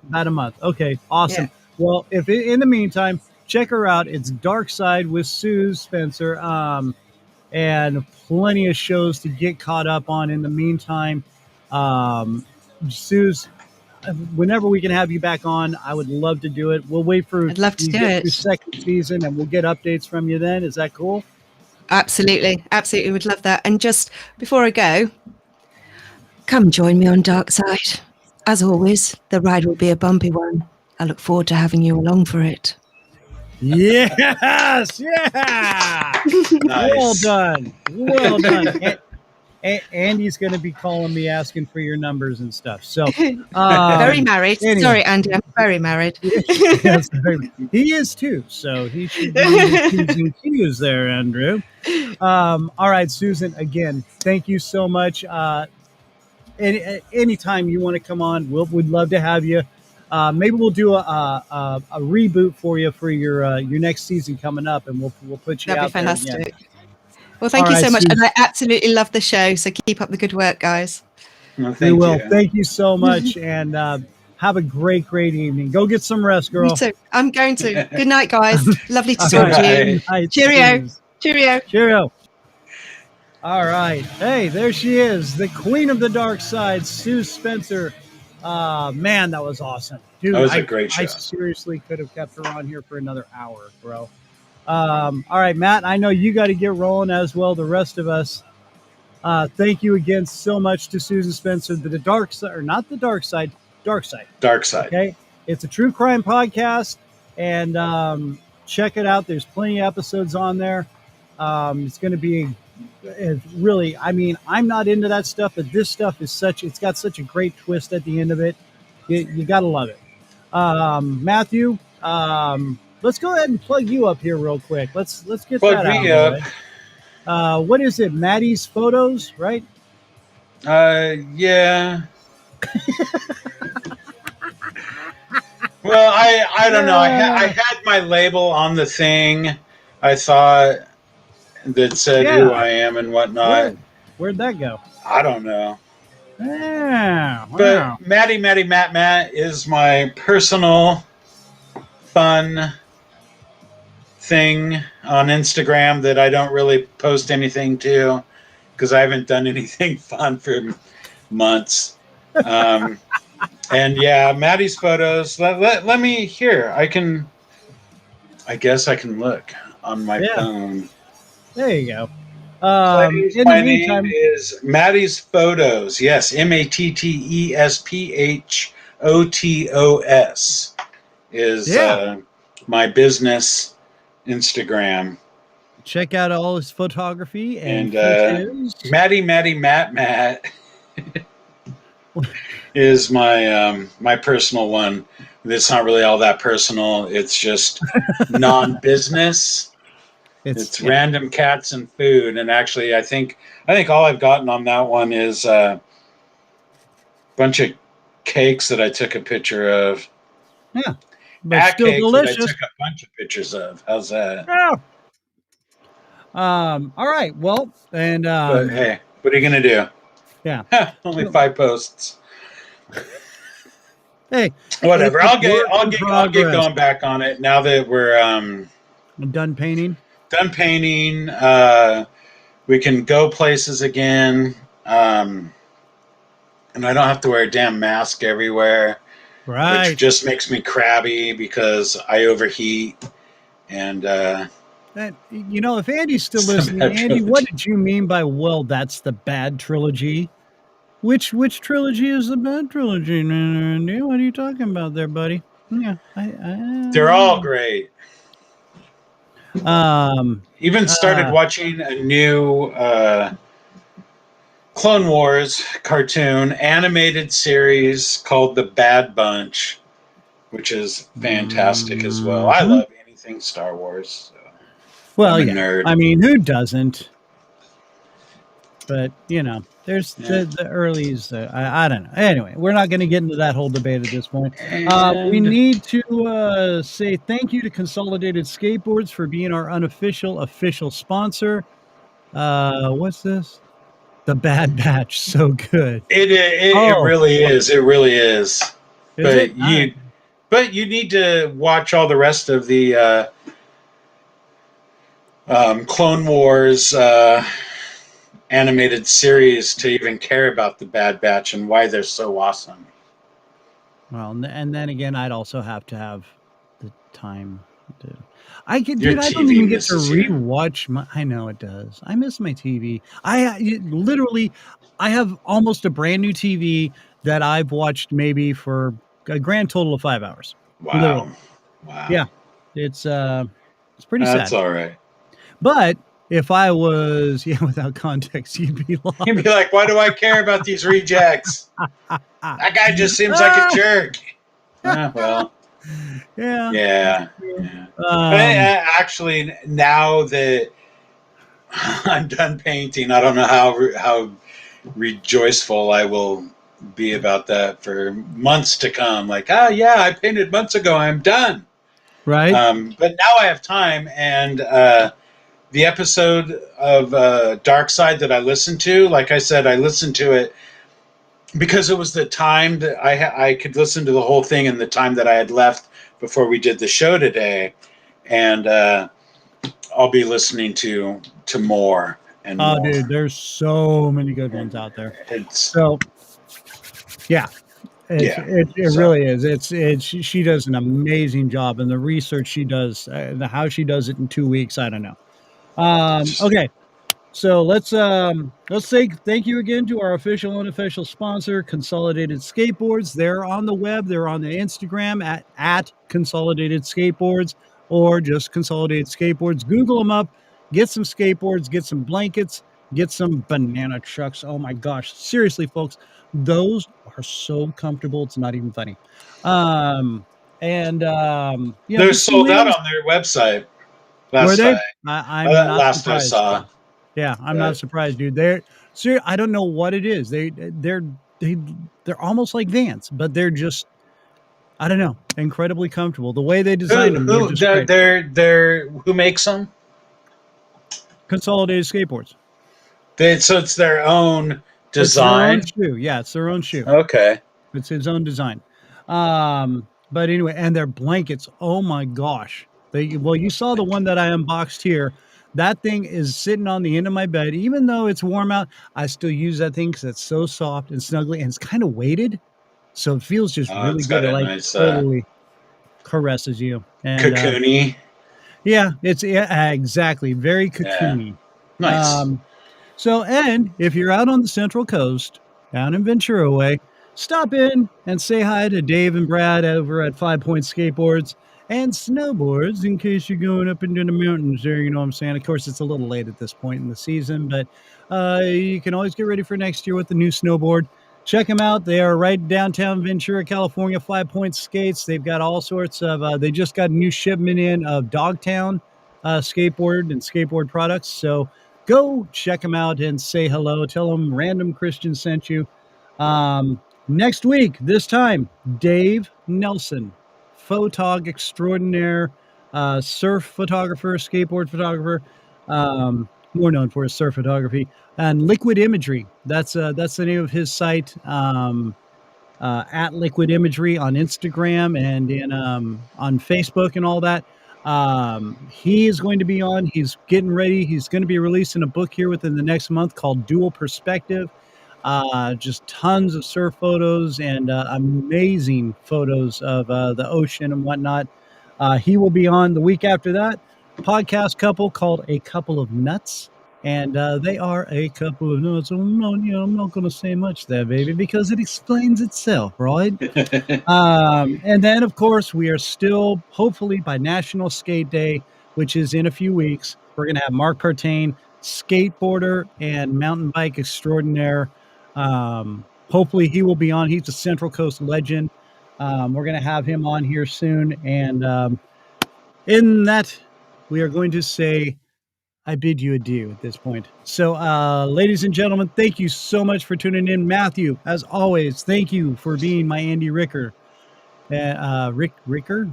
about a month. Okay, awesome. Yeah. Well, if in the meantime, check her out. It's Dark Side with Suze Spencer, and plenty of shows to get caught up on in the meantime. Suze, whenever we can have you back on, I would love to do it. We'll wait for I'd love to do it. Your second season, and we'll get updates from you then. Is that cool? Absolutely. Absolutely. Would love that. And just before I go, come join me on Dark Side. As always, the ride will be a bumpy one. I look forward to having you along for it. Yes. Yeah. Nice. Well done. Andy's going to be calling me asking for your numbers and stuff. So very married. Anyway. Sorry, Andy, I'm very married. Yes, he is too. So he should be using cues there, Andrew. All right, Susan. Again, thank you so much. Anytime you want to come on, we'd love to have you. Maybe we'll do a reboot for you for your next season coming up, and we'll put you out there. That'd be fantastic. Well, thank you so much, and I absolutely love the show. So keep up the good work, guys. Well, thank you. Thank you so much, and have a great evening. Go get some rest, girl. Me too. I'm going to. Good night, guys. Lovely to talk to you. Cheerio. All right. Hey, there she is, the queen of the dark side, Suze Spencer. Man, that was awesome. Dude, that was a great show. I seriously could have kept her on here for another hour, bro. All right, Matt, I know you got to get rolling as well. The rest of us. Thank you again so much to Susan Spencer. The dark side, or not the dark side, Dark Side. Dark Side. Okay. It's a true crime podcast, and check it out. There's plenty of episodes on there. It's going to be really, I mean, I'm not into that stuff, but this stuff is it's got such a great twist at the end of it. You got to love it. Matthew, let's go ahead and plug you up here real quick. Let's get plug that out me up. What is it? Maddie's Photos, right? Yeah. Well, I don't know. I had my label on the thing. I thought that said who I am and whatnot. Where'd that go? I don't know. Yeah, But wow. Matt is my personal fun thing on Instagram that I don't really post anything to because I haven't done anything fun for months. And yeah, Maddie's Photos. Let me here. I guess I can look on my phone. There you go. Please, In my the meantime, name is Maddie's Photos. Yes, MatteSphotos is my business Instagram. Check out all his photography and Matt is my my personal one. It's not really all that personal. It's just non-business. It's random cats and food, and actually, I think all I've gotten on that one is a bunch of cakes that I took a picture of. Yeah, but still cakes delicious. that I took a bunch of pictures of. How's that? Yeah. All right. Well, and but hey, what are you gonna do? Yeah, only 5 posts. Hey, whatever. I'll get going back on it now that we're done painting. Done painting. We can go places again, and I don't have to wear a damn mask everywhere, right? Which just makes me crabby because I overheat. And you know, if Andy's still listening, Andy, what did you mean by "well, that's the bad trilogy"? Which trilogy is the bad trilogy? Andy, what are you talking about there, buddy? Yeah, they're all great. Even started watching a new Clone Wars cartoon animated series called The Bad Bunch, which is fantastic as well. I love anything Star Wars. So well, I'm a nerd. I mean, who doesn't? But you know, there's the earlies. I don't know. Anyway, we're not going to get into that whole debate at this point. We need to say thank you to Consolidated Skateboards for being our unofficial official sponsor. What's this? The Bad Batch, so good. It really is. It really is. But you need to watch all the rest of the Clone Wars animated series to even care about the Bad Batch and why they're so awesome. Well, and then again, I'd also have to have the time to. I don't even get to rewatch my. I know it does. I miss my TV. I have almost a brand new TV that I've watched maybe for a grand total of 5 hours. Wow! Literally. Wow! Yeah, it's pretty sad. That's all right. But if I was without context, you'd be like, why do I care about these rejects? That guy just seems like a jerk. Well. Yeah. Actually, now that I'm done painting, I don't know how rejoiceful I will be about that for months to come. Like, I painted months ago. I'm done. Right. But now I have time, and the episode of Dark Side that I listened to, like I said, I listened to it because it was the time that I could listen to the whole thing in the time that I had left before we did the show today, and I'll be listening to more and more. Oh, dude, there's so many good ones out there. It really is. She does an amazing job, and the research she does, how she does it in 2 weeks, I don't know. Okay. So let's say thank you again to our official and unofficial sponsor, Consolidated Skateboards. They're on the web. They're on the Instagram at Consolidated Skateboards, or just Consolidated Skateboards. Google them up. Get some skateboards. Get some blankets. Get some banana trucks. Oh my gosh! Seriously, folks, those are so comfortable. It's not even funny. They're sold out on their website. Last I saw. Yeah, I'm not surprised, dude. I don't know what it is. They're almost like Vans, but they're just, I don't know, incredibly comfortable. The way they designed them, they're just great. Who makes them? Consolidated Skateboards. So it's their own It's their own design. shoe. Yeah, it's their own shoe. Okay. It's his own design. But anyway, and their blankets. Oh my gosh. You saw the one that I unboxed here. That thing is sitting on the end of my bed. Even though it's warm out, I still use that thing because it's so soft and snuggly, and it's kind of weighted, so it feels just really It's good. got It a like nice totally caresses you. And cocoony. yeah, it's exactly very cocoony. Nice. So, and if you're out on the Central Coast, down in Ventura way, stop in and say hi to Dave and Brad over at 5 Point Skateboards and Snowboards in case you're going up into the mountains there. You know what I'm saying? Of course, it's a little late at this point in the season, but you can always get ready for next year with the new snowboard. Check them out. They are right downtown Ventura, California, 5 Point Skates. They've got all sorts of, they just got a new shipment in of Dogtown skateboard and skateboard products. So go check them out and say hello. Tell them Random Christian sent you. Next week, this time, Dave Nelson, photog extraordinaire, surf photographer, skateboard photographer, more known for his surf photography, and Liquid Imagery. That's the name of his site. At Liquid Imagery on Instagram and on Facebook and all that. He is going to be on. He's getting ready. He's going to be releasing a book here within the next month called Dual Perspective. Just tons of surf photos and amazing photos of the ocean and whatnot. He will be on the week after that. Podcast couple called A Couple of Nuts. And they are a couple of nuts. I'm not going to say much there, baby, because it explains itself, right? And then, of course, we are still, hopefully, by National Skate Day, which is in a few weeks, we're going to have Mark Partain, skateboarder and mountain bike extraordinaire. Hopefully, he will be on. He's a Central Coast legend. We're going to have him on here soon. And in that, we are going to say, I bid you adieu at this point. So, ladies and gentlemen, thank you so much for tuning in. Matthew, as always, thank you for being my Andy Ricker. Richter.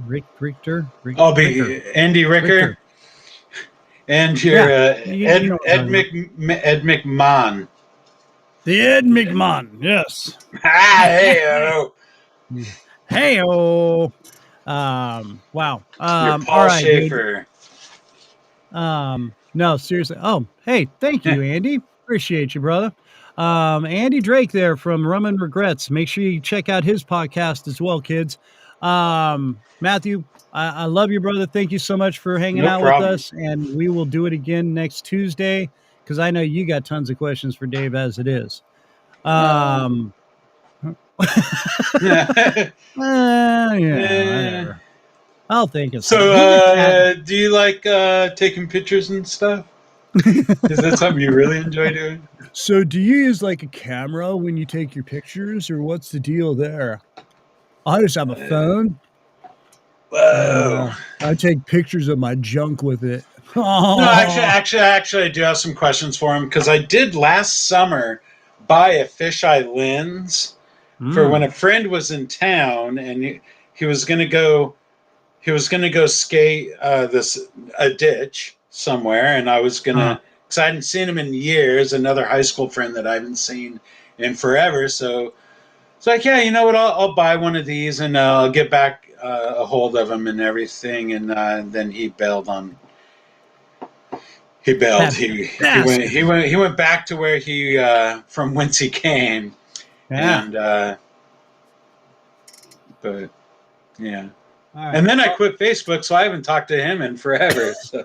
I'll be Andy Ricker. And your Ed McMahon. The Ed McMahon, yes. Hey-o. Hey-o. Wow. Your Paul all right, Schaefer. No, seriously. Oh, hey, thank you, Andy. Appreciate you, brother. Andy Drake there from Rum and Regrets. Make sure you check out his podcast as well, kids. Matthew, I love you, brother. Thank you so much for hanging out with us. And we will do it again next Tuesday because I know you got tons of questions for Dave as it is. Whatever. I'll think of something. So, do you like taking pictures and stuff? Is that something you really enjoy doing? So, do you use like a camera when you take your pictures, or what's the deal there? I just have a phone. Whoa! I take pictures of my junk with it. No, actually, I do have some questions for him because I did last summer buy a fisheye lens for when a friend was in town and he was going to go. He was going to go skate a ditch somewhere, and I was going to, because I hadn't seen him in years, another high school friend that I haven't seen in forever. So it's like, yeah, you know what? I'll buy one of these, and I'll get back a hold of him and everything. And then he bailed on. He bailed. He went back to where he from whence he came. Yeah. And but yeah. Right. And then I quit Facebook, so I haven't talked to him in forever. So,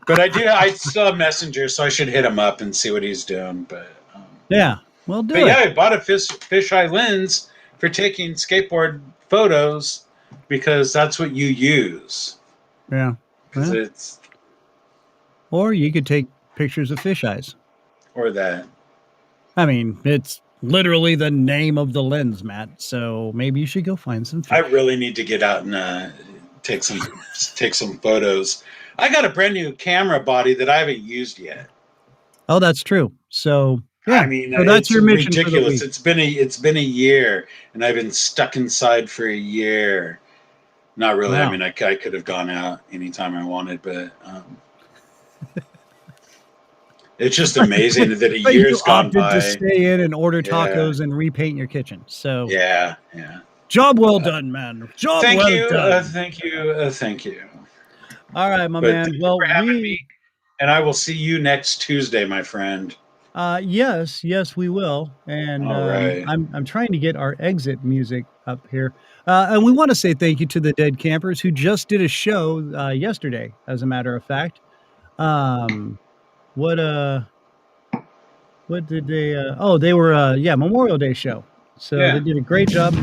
but I still have Messenger, so I should hit him up and see what he's doing. But yeah, well, yeah, I bought a fisheye lens for taking skateboard photos because that's what you use. Yeah, because it's. Or you could take pictures of fisheyes. Or that. I mean, it's literally the name of the lens, Matt. So maybe you should go find some fish. I really need to get out and take some photos. I got a brand new camera body that I haven't used yet. Oh, that's true. So yeah, I mean, so that's it's your mission for the ridiculous. week. It's been a year, and I've been stuck inside for a year. Not really. Wow. I mean, I could have gone out anytime I wanted, but it's just amazing that a But year's you gone opted by. to stay in and order Yeah. tacos and repaint your kitchen. So Yeah. job well done, man. Job Thank well you. done. Thank you. Thank you. All right, my But man. thank you Well, for having me, and I will see you next Tuesday, my friend. yes, we will. And All right. I'm trying to get our exit music up here. And we want to say thank you to the Dead Campers who just did a show yesterday, as a matter of fact. What did they they were Memorial Day show. So Yeah. they did a great job.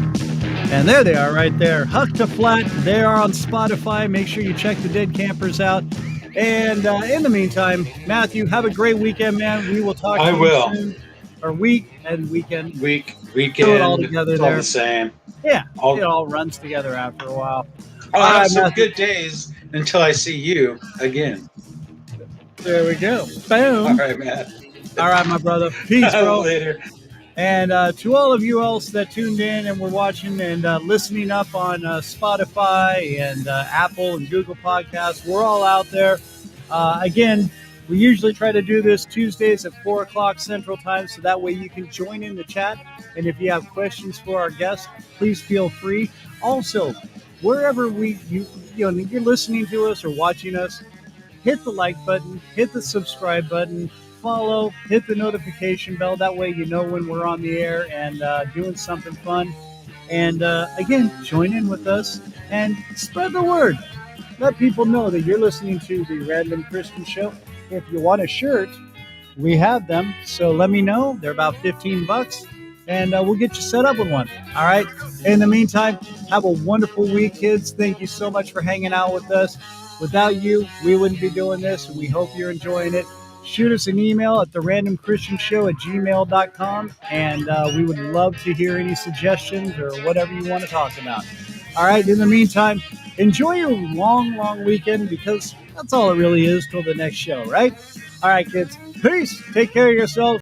And there they are right there. Huck to Flat. They are on Spotify. Make sure you check the Dead Campers out. And in the meantime, Matthew, have a great weekend, man. We will talk to you soon. Or week and weekend. Weekend. Throw it all together it's there. all the same. Yeah, it all runs together after a while. I'll All have right, some Matthew. good days until I see you again. There we go. Boom. All right, man. All right, my brother. Peace, bro. Later. And to all of you else that tuned in and were watching and listening up on Spotify and Apple and Google Podcasts, we're all out there. Again, we usually try to do this Tuesdays at 4 o'clock Central Time, so that way you can join in the chat. And if you have questions for our guests, please feel free. Also, wherever you're listening to us or watching us, hit the like button, hit the subscribe button, follow, hit the notification bell. That way you know when we're on the air and doing something fun. And again, join in with us and spread the word. Let people know that you're listening to the Random Christian Show. If you want a shirt, we have them. So let me know. They're about $15. And we'll get you set up with one. All right. In the meantime, have a wonderful week, kids. Thank you so much for hanging out with us. Without you, we wouldn't be doing this, and we hope you're enjoying it. Shoot us an email at therandomchristianshow@gmail.com, and we would love to hear any suggestions or whatever you want to talk about. All right. In the meantime, enjoy your long, long weekend, because that's all it really is till the next show, right? All right, kids. Peace. Take care of yourselves.